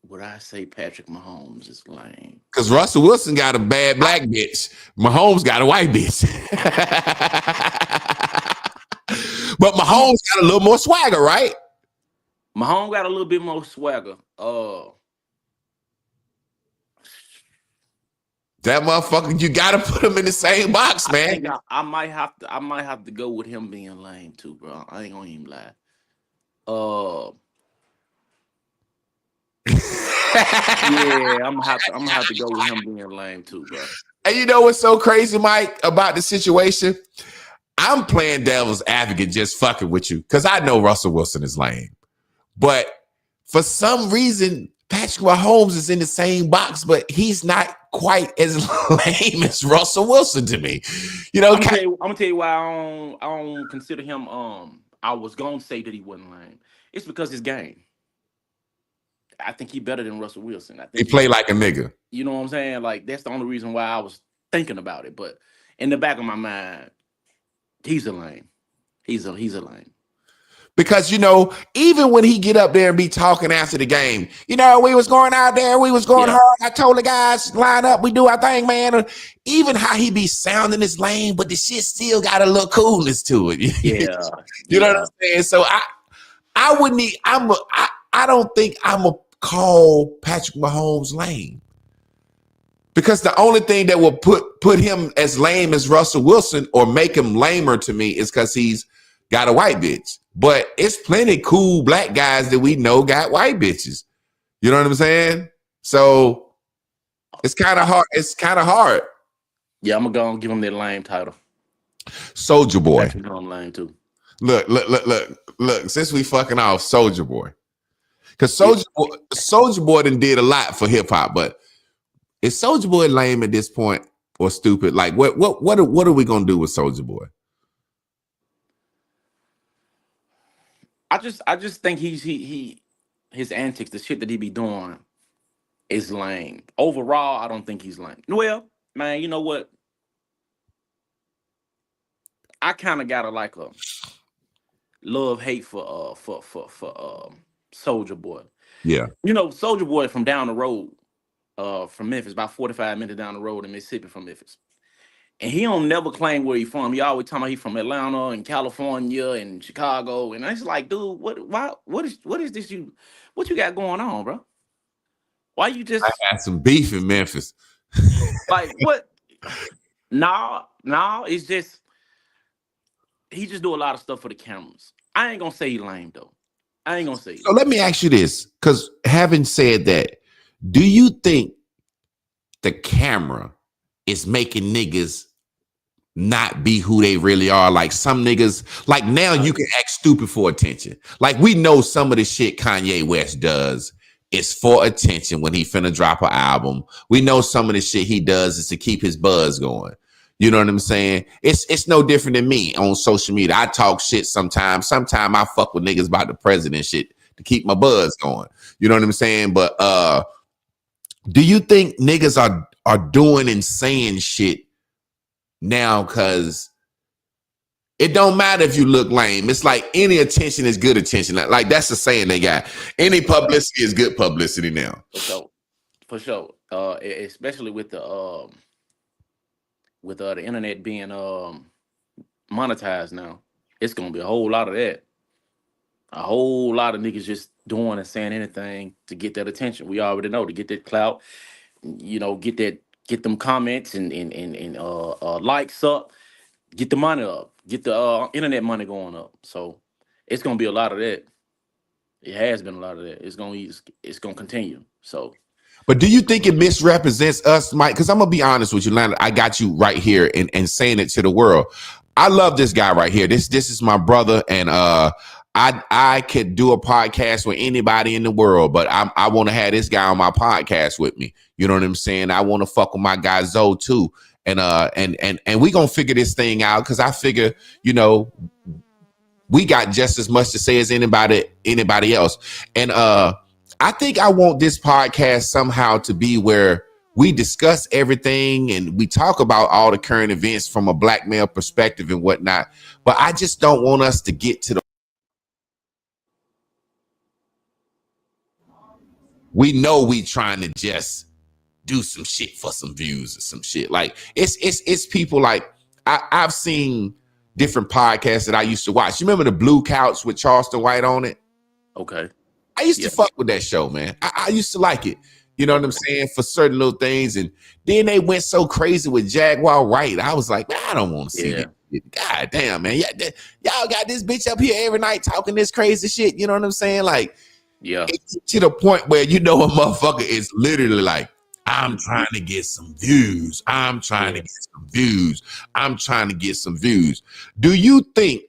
Would I say Patrick Mahomes is lame? Because Russell Wilson got a bad black bitch. Mahomes got a white bitch. But Mahomes got a little more swagger, right? Mahomes got a little bit more swagger. That motherfucker, you gotta put him in the same box, man. I might have to go with him being lame too, bro. I ain't gonna even lie. Yeah, I'm gonna have to go with him being lame too, bro. And you know what's so crazy, Mike, about the situation? I'm playing devil's advocate, just fucking with you, because I know Russell Wilson is lame. But for some reason, Patrick Mahomes is in the same box, but he's not quite as lame as Russell Wilson to me. You know, I'm gonna tell you why I don't consider him. I was gonna say that he wasn't lame. It's because his game. I think he's better than Russell Wilson. I think he play like a nigga. You know what I'm saying? Like, that's the only reason why I was thinking about it. But in the back of my mind, he's a lame. He's a lame. Because, you know, even when he get up there and be talking after the game, you know, we was going out there, we was going hard. I told the guys, line up, we do our thing, man. Even how he be sounding is lame, but the shit still got a little coolness to it. Yeah. You know what I'm saying? So I wouldn't need, I don't think I'm a call Patrick Mahomes lame. Because the only thing that will put him as lame as Russell Wilson or make him lamer to me is because he's got a white bitch. But it's plenty cool black guys that we know got white bitches. You know what I'm saying? So it's kind of hard. Yeah, I'm gonna go and give him that lame title. Soulja Boy. That's online too. Look. Since we fucking off Soulja Boy, because Soulja Boy done did a lot for hip hop, but is Soulja Boy lame at this point or stupid? Like, what are we gonna do with Soulja Boy? I just think his antics, the shit that he be doing, is lame. Overall, I don't think he's lame. Well, man, you know what? I kind of got a love hate for Soulja Boy. Yeah, you know, Soulja Boy from down the road, from Memphis, about 45 minutes down the road in Mississippi from Memphis. And he don't never claim where he from. He always talking about he from Atlanta and California and Chicago. And it's like, dude, what is this what you got going on, bro? Why you just I had some beef in Memphis. like what? No, it's just he just do a lot of stuff for the cameras. I ain't gonna say he lame though. I ain't gonna say. So let me ask you this, because having said that, do you think the camera is making niggas not be who they really are? Like some niggas, like now you can act stupid for attention. Like we know some of the shit Kanye West does is for attention when he finna drop an album. We know some of the shit he does is to keep his buzz going. You know what I'm saying? It's no different than me on social media. I talk shit sometimes. Sometimes I fuck with niggas about the president shit to keep my buzz going. You know what I'm saying? But do you think niggas are doing and saying shit now because it don't matter if you look lame? It's like any attention is good attention. Like that's the saying they got. Any publicity is good publicity now. For sure. Especially with the internet being monetized now, it's gonna be a whole lot of that. A whole lot of niggas just doing and saying anything to get that attention. We already know, to get that clout, you know, get them comments and likes up, get the money up, get the internet money going up. So it's gonna be a lot of that. It has been a lot of that. It's gonna continue. So. But do you think it misrepresents us, Mike? Because I'm gonna be honest with you, Lana. I got you right here and saying it to the world. I love this guy right here. This is my brother, and I could do a podcast with anybody in the world, but I want to have this guy on my podcast with me. You know what I'm saying? I want to fuck with my guy Zoe too, and we gonna figure this thing out, because I figure, you know, we got just as much to say as anybody else, and I think I want this podcast somehow to be where we discuss everything and we talk about all the current events from a black male perspective and whatnot. But I just don't want us to get to the. We know we trying to just do some shit for some views or some shit. Like it's people like I've seen different podcasts that I used to watch. You remember the Blue Couch with Charleston White on it? Okay. I used to fuck with that show, man. I used to like it. You know what I'm saying? For certain little things. And then they went so crazy with Jaguar Wright. I was like, man, I don't want to see that. God damn, man. Y'all got this bitch up here every night talking this crazy shit. You know what I'm saying? Like, yeah. It's to the point where, you know, a motherfucker is literally like, I'm trying to get some views. I'm trying to get some views. I'm trying to get some views. Do you think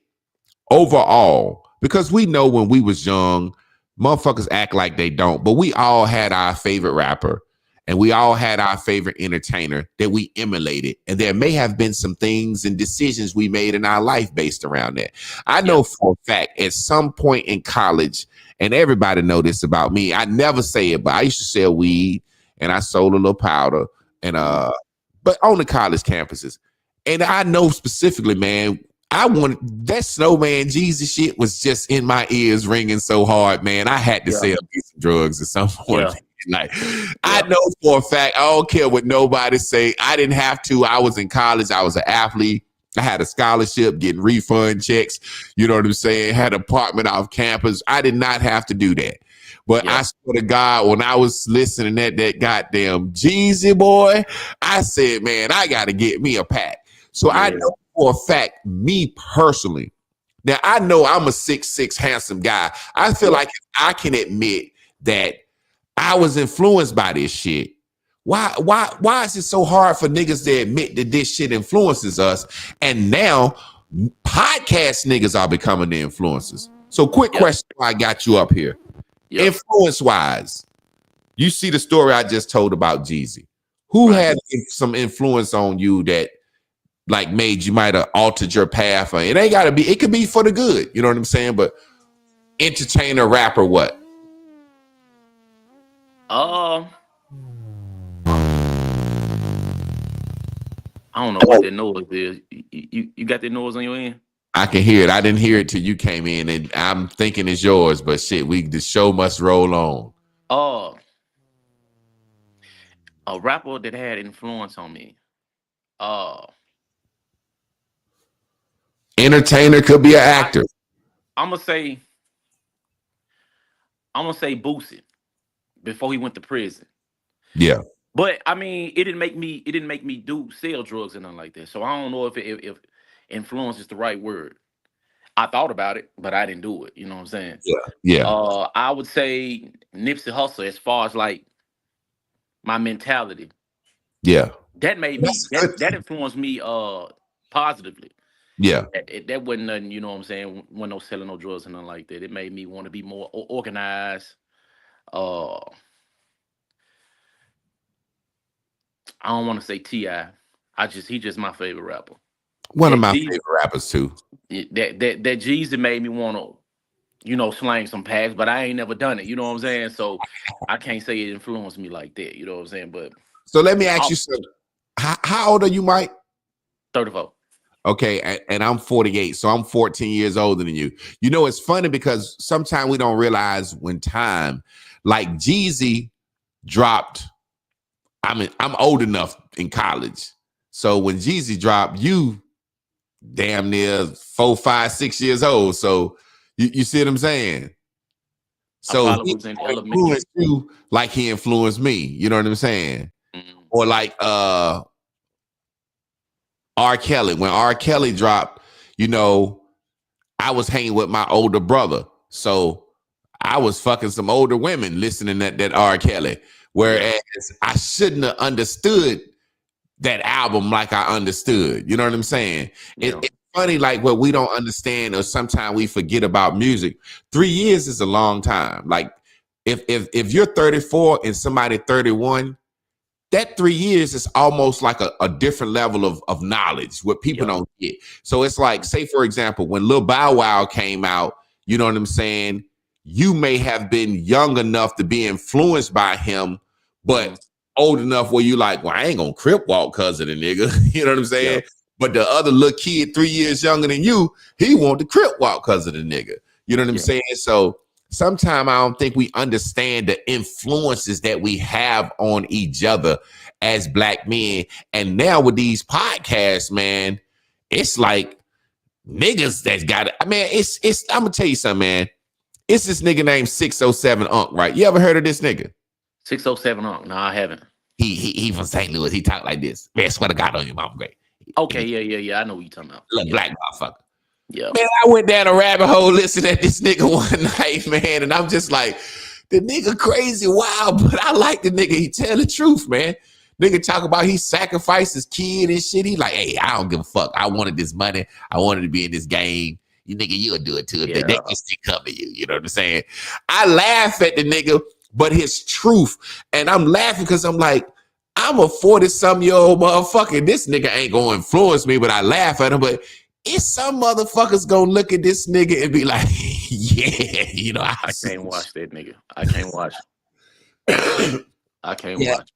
overall, because we know when we was young, motherfuckers act like they don't, but we all had our favorite rapper and we all had our favorite entertainer that we emulated. And there may have been some things and decisions we made in our life based around that. I know for a fact at some point in college, and everybody know this about me, I never say it, but I used to sell weed and I sold a little powder and but on the college campuses. And I know specifically, man, I wanted that Snowman Jesus shit was just in my ears ringing so hard, man. I had to sell some drugs at some point. Like, I know for a fact, I don't care what nobody say. I didn't have to. I was in college. I was an athlete. I had a scholarship, getting refund checks. You know what I'm saying? Had an apartment off campus. I did not have to do that. But I swear to God, when I was listening to that goddamn Jeezy boy, I said, man, I got to get me a pack. So I know for a fact, me personally, now I know I'm a 6'6" handsome guy. I feel like I can admit that I was influenced by this shit Why is it so hard for niggas to admit that this shit influences us? And now podcast niggas are becoming the influencers. So quick question, I got you up here. Influence wise, you see the story I just told about Jeezy. Who had some influence on you that like made you might have altered your path? It ain't gotta be, it could be for the good, you know what I'm saying? But entertainer, rapper, what? I don't know what that noise is. You got that noise on your end? I can hear it. I didn't hear it till you came in, and I'm thinking it's yours. But shit, the show must roll on. A rapper that had influence on me. Entertainer, could be an actor. I'm gonna say Boosie before he went to prison. Yeah. But I mean, it didn't make me sell drugs and nothing like that. So I don't know if influence is the right word. I thought about it, but I didn't do it. You know what I'm saying? Yeah. I would say Nipsey Hussle as far as like my mentality. Yeah. That made me that influenced me positively. Yeah. That wasn't nothing, you know what I'm saying? When no selling no drugs and nothing like that. It made me want to be more organized. I don't want to say T.I. He just my favorite rapper. One of my favorite rappers too. That Jeezy made me want to, you know, slang some packs, but I ain't never done it. You know what I'm saying? So I can't say it influenced me like that. You know what I'm saying? But so let me ask you something. How old are you, Mike? 34. Okay, and I'm 48, so I'm 14 years older than you. You know, it's funny because sometimes we don't realize when time, like Jeezy dropped. I'm old enough in college, so when Jeezy dropped, you damn near 4, 5, 6 years old. So you see what I'm saying? So he influenced you like he influenced me. You know what I'm saying? Mm-hmm. Or like R. Kelly. When R. Kelly dropped, you know, I was hanging with my older brother, so I was fucking some older women listening to that R. Kelly. Whereas I shouldn't have understood that album like I understood. You know what I'm saying? Yeah. It's funny, like what we don't understand, or sometimes we forget about music. 3 years is a long time. Like if you're 34 and somebody 31, that 3 years is almost like a different level of knowledge, what people don't get. So it's like, say for example, when Lil Bow Wow came out, you know what I'm saying? You may have been young enough to be influenced by him, but old enough where you like, well, I ain't gonna crip walk because of the nigga. You know what I'm saying? Yeah. But the other little kid 3 years younger than you, he want to crip walk because of the nigga. You know what I'm saying? So sometimes I don't think we understand the influences that we have on each other as black men. And now with these podcasts, man, it's like niggas that's got it. I mean, it's I'm gonna tell you something, man. It's this nigga named 607 Unc, right? You ever heard of this nigga? 607 Unc? No, I haven't. He from St. Louis. He talk like this. Man, swear to God on your mom, great. Okay, yeah. I know what you're talking about. Look, black motherfucker. Yeah. Man, I went down a rabbit hole listening at this nigga one night, man, and I'm just like, the nigga crazy wild, but I like the nigga. He tell the truth, man. Nigga talk about he sacrificed his kid and shit. He like, hey, I don't give a fuck. I wanted this money. I wanted to be in this game. You nigga, you'll do it too. Yeah. They just come to you. You know what I'm saying? I laugh at the nigga, but his truth. And I'm laughing because I'm like, I'm a 40-some-year-old motherfucker. This nigga ain't gonna influence me, but I laugh at him. But it's some motherfuckers gonna look at this nigga and be like, yeah, you know. I can't watch that nigga. I can't watch. I can't watch.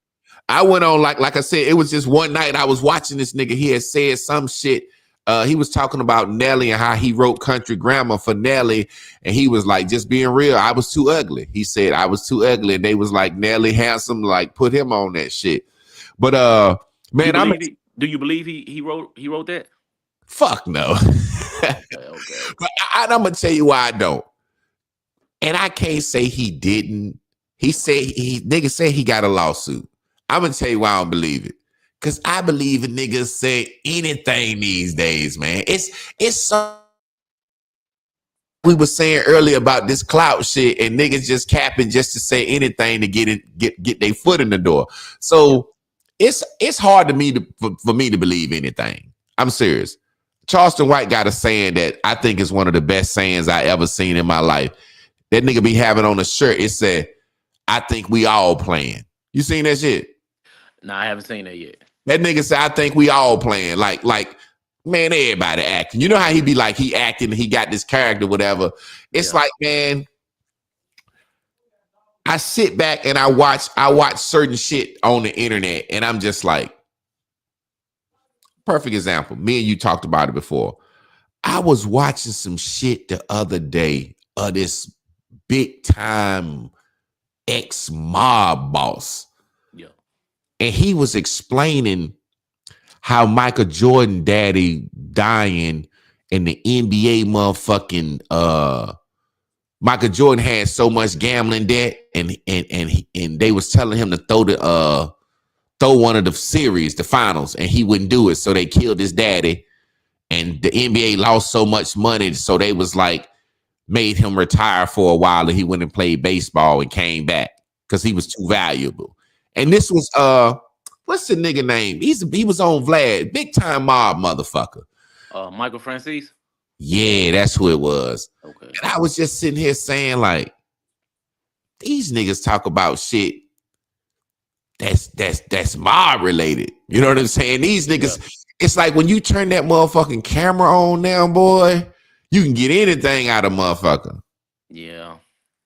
I went on, like I said, it was just one night I was watching this nigga. He had said some shit. He was talking about Nelly and how he wrote Country Grammar for Nelly. And he was like, just being real, I was too ugly. He said, I was too ugly. And they was like, Nelly handsome, like put him on that shit. But man, do you believe he wrote that? Fuck no. Okay. But I'm gonna tell you why I don't. And I can't say he didn't. Nigga said he got a lawsuit. I'm gonna tell you why I don't believe it. Cause I believe a nigga say anything these days, man. It's so we were saying earlier about this clout shit and niggas just capping just to say anything to get their foot in the door. So it's hard for me to believe anything. I'm serious. Charleston White got a saying that I think is one of the best sayings I ever seen in my life. That nigga be having on a shirt. It said, "I think we all playing." You seen that shit? No, I haven't seen that yet. That nigga said, "I think we all playing." Like, man, everybody acting. You know how he be like, he acting, he got this character, whatever. It's like, man, I sit back and I watch certain shit on the internet, and I'm just like, perfect example. Me and you talked about it before. I was watching some shit the other day of this big time ex-mob boss. Yeah. And he was explaining how Michael Jordan daddy dying and the NBA motherfucking Michael Jordan had so much gambling debt and they was telling him to throw one of the series, the finals, and he wouldn't do it. So they killed his daddy, and the NBA lost so much money. So they was like, made him retire for a while, and he went and played baseball and came back because he was too valuable. And this was what's the nigga name? He was on Vlad, big time mob motherfucker. Michael Francis. Yeah, that's who it was. Okay. And I was just sitting here saying, like, these niggas talk about shit that's mob related. You know what I'm saying? These niggas, it's like when you turn that motherfucking camera on now, boy, you can get anything out of motherfucker. Yeah.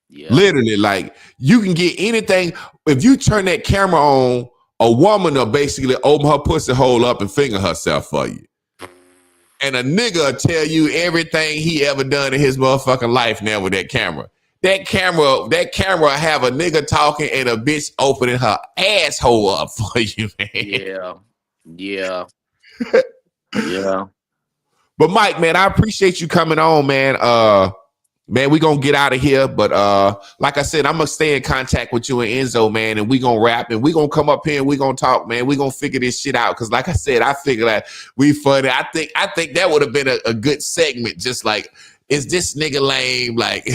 Literally, like, you can get anything. If you turn that camera on, a woman will basically open her pussy hole up and finger herself for you. And a nigga will tell you everything he ever done in his motherfucking life now with that camera. That camera have a nigga talking and a bitch opening her asshole up for you, man. Yeah. But Mike, man, I appreciate you coming on, man. Man, we gonna get out of here, but like I said, I'm gonna stay in contact with you and Enzo, man, and we gonna rap and we gonna come up here and we gonna talk, man. We gonna figure this shit out, because like I said, I figure that we funny. I think that would have been a good segment. Just like, is this nigga lame? Like,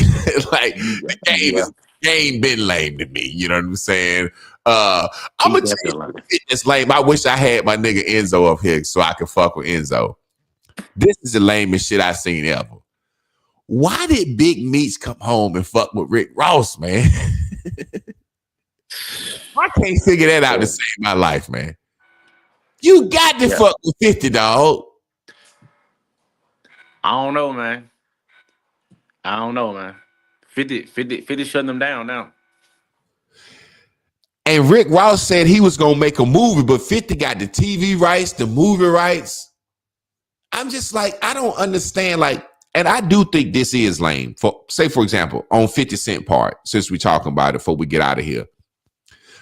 like the game been lame to me. You know what I'm saying? I'm gonna tell you, it's lame. I wish I had my nigga Enzo up here so I could fuck with Enzo. This is the lamest shit I've seen ever. Why did Big Meats come home and fuck with Rick Ross, man? I can't figure that out to save my life, man. You got to fuck with 50, dog. I don't know, man. 50 shutting them down now. And Rick Ross said he was going to make a movie, but 50 got the TV rights, the movie rights. I'm just like, I don't understand, like, and I do think this is lame. For example, on 50 Cent part, since we're talking about it before we get out of here.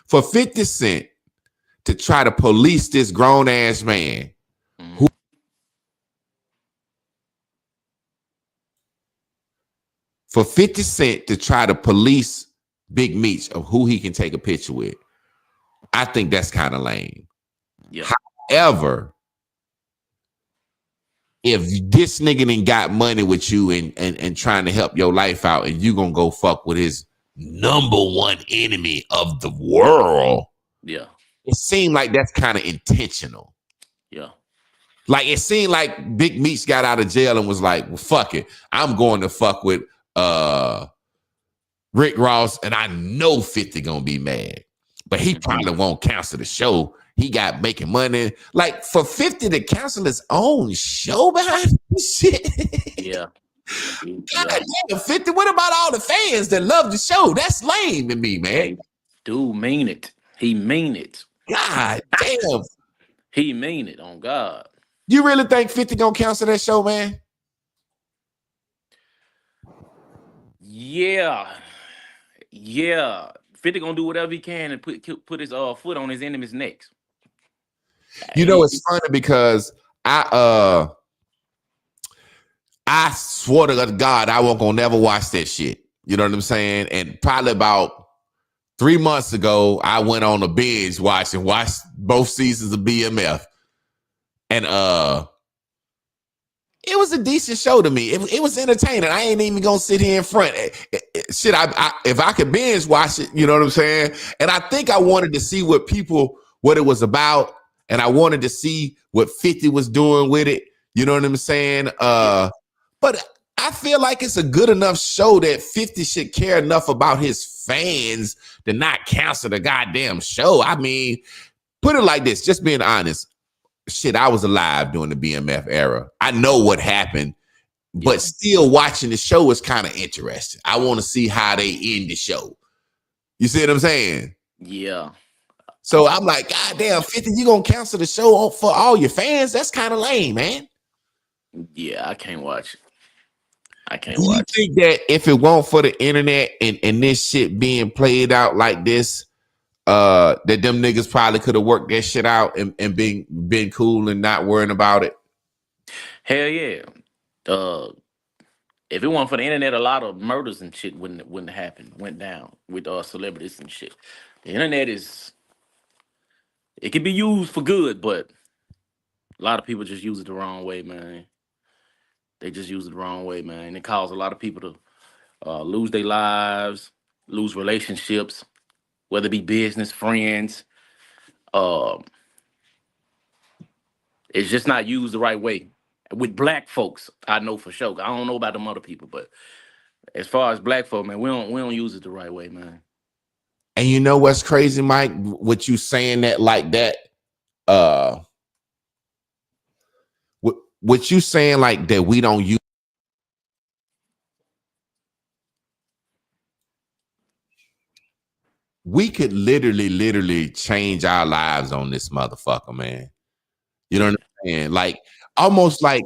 For 50 Cent to try to police this grown-ass man who for 50 Cent to try to police Big Meats of who he can take a picture with, I think that's kind of lame. Yeah. However, if this nigga done got money with you and trying to help your life out, and you gonna go fuck with his number one enemy of the world, it seemed like that's kind of intentional. Yeah. Like, it seemed like Big Meats got out of jail and was like, well, fuck it, I'm going to fuck with Rick Ross, and I know 50 gonna be mad, but he probably won't cancel the show. He got making money. Like, for 50 to cancel his own show behind this shit. Yeah. God damn, 50. What about all the fans that love the show? That's lame to me, man. Dude, mean it. He mean it. God damn. He mean it, on God. You really think 50 gonna cancel that show, man? Yeah. 50 gonna do whatever he can and put his foot on his enemy's necks. You know, it's funny because I swore to God I wasn't gonna never watch that shit. You know what I'm saying? And probably about 3 months ago, I went on a binge watched both seasons of BMF. And It was a decent show to me. It was entertaining. I ain't even gonna sit here in front. Shit, if I could binge watch it, you know what I'm saying? And I think I wanted to see what it was about, and I wanted to see what 50 was doing with it. You know what I'm saying? But I feel like it's a good enough show that 50 should care enough about his fans to not cancel the goddamn show. I mean, put it like this, just being honest. Shit, I was alive during the BMF era. I know what happened, but still watching the show is kind of interesting. I want to see how they end the show. You see what I'm saying? Yeah. So I'm like, God damn, 50, you gonna cancel the show for all your fans? That's kind of lame, man. Yeah, I can't watch it. I can't watch it. Do you think that if it weren't for the internet and this shit being played out like this, that them niggas probably could have worked that shit out and been cool and not worrying about it? Hell yeah. If it weren't for the internet, a lot of murders and shit wouldn't happen, went down with celebrities and shit. The internet it can be used for good, but a lot of people just use it the wrong way, man. They just use it the wrong way, man. It causes a lot of people to lose their lives, lose relationships, whether it be business, friends. It's just not used the right way. With black folks, I know for sure. I don't know about them other people, but as far as black folk, man, we don't use it the right way, man. And you know what's crazy, Mike? What you saying that like that? What you saying like that? We don't use. We could literally change our lives on this motherfucker, man. You know what I'm saying? Like almost like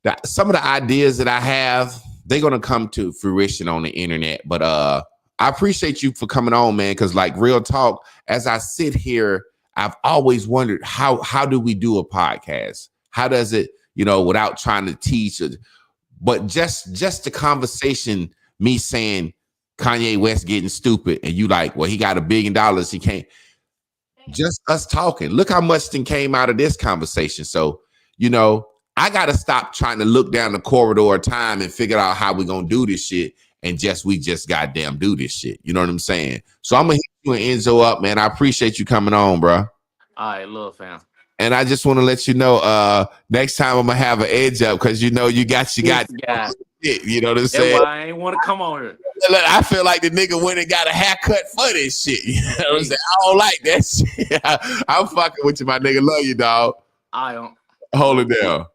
that. Some of the ideas that I have, they're gonna come to fruition on the internet. But I appreciate you for coming on, man. Because like real talk, as I sit here, I've always wondered how do we do a podcast? How does it, without trying to teach it, but just the conversation, me saying Kanye West getting stupid, and you like, well, he got $1 billion, he can't. Just us talking. Look how much thing came out of this conversation. So, I got to stop trying to look down the corridor of time and figure out how we're going to do this shit. And we just goddamn do this shit. You know what I'm saying? So I'm going to hit you and Enzo up, man. I appreciate you coming on, bro. All right, love, fam. And I just want to let you know, next time I'm going to have an edge up because, you got shit. You know what I'm saying? That's why I ain't want to come on here. Look, I feel like the nigga went and got a haircut for this shit. You know what I'm saying? I don't like that shit. I'm fucking with you, my nigga. Love you, dog. I don't. Hold it down.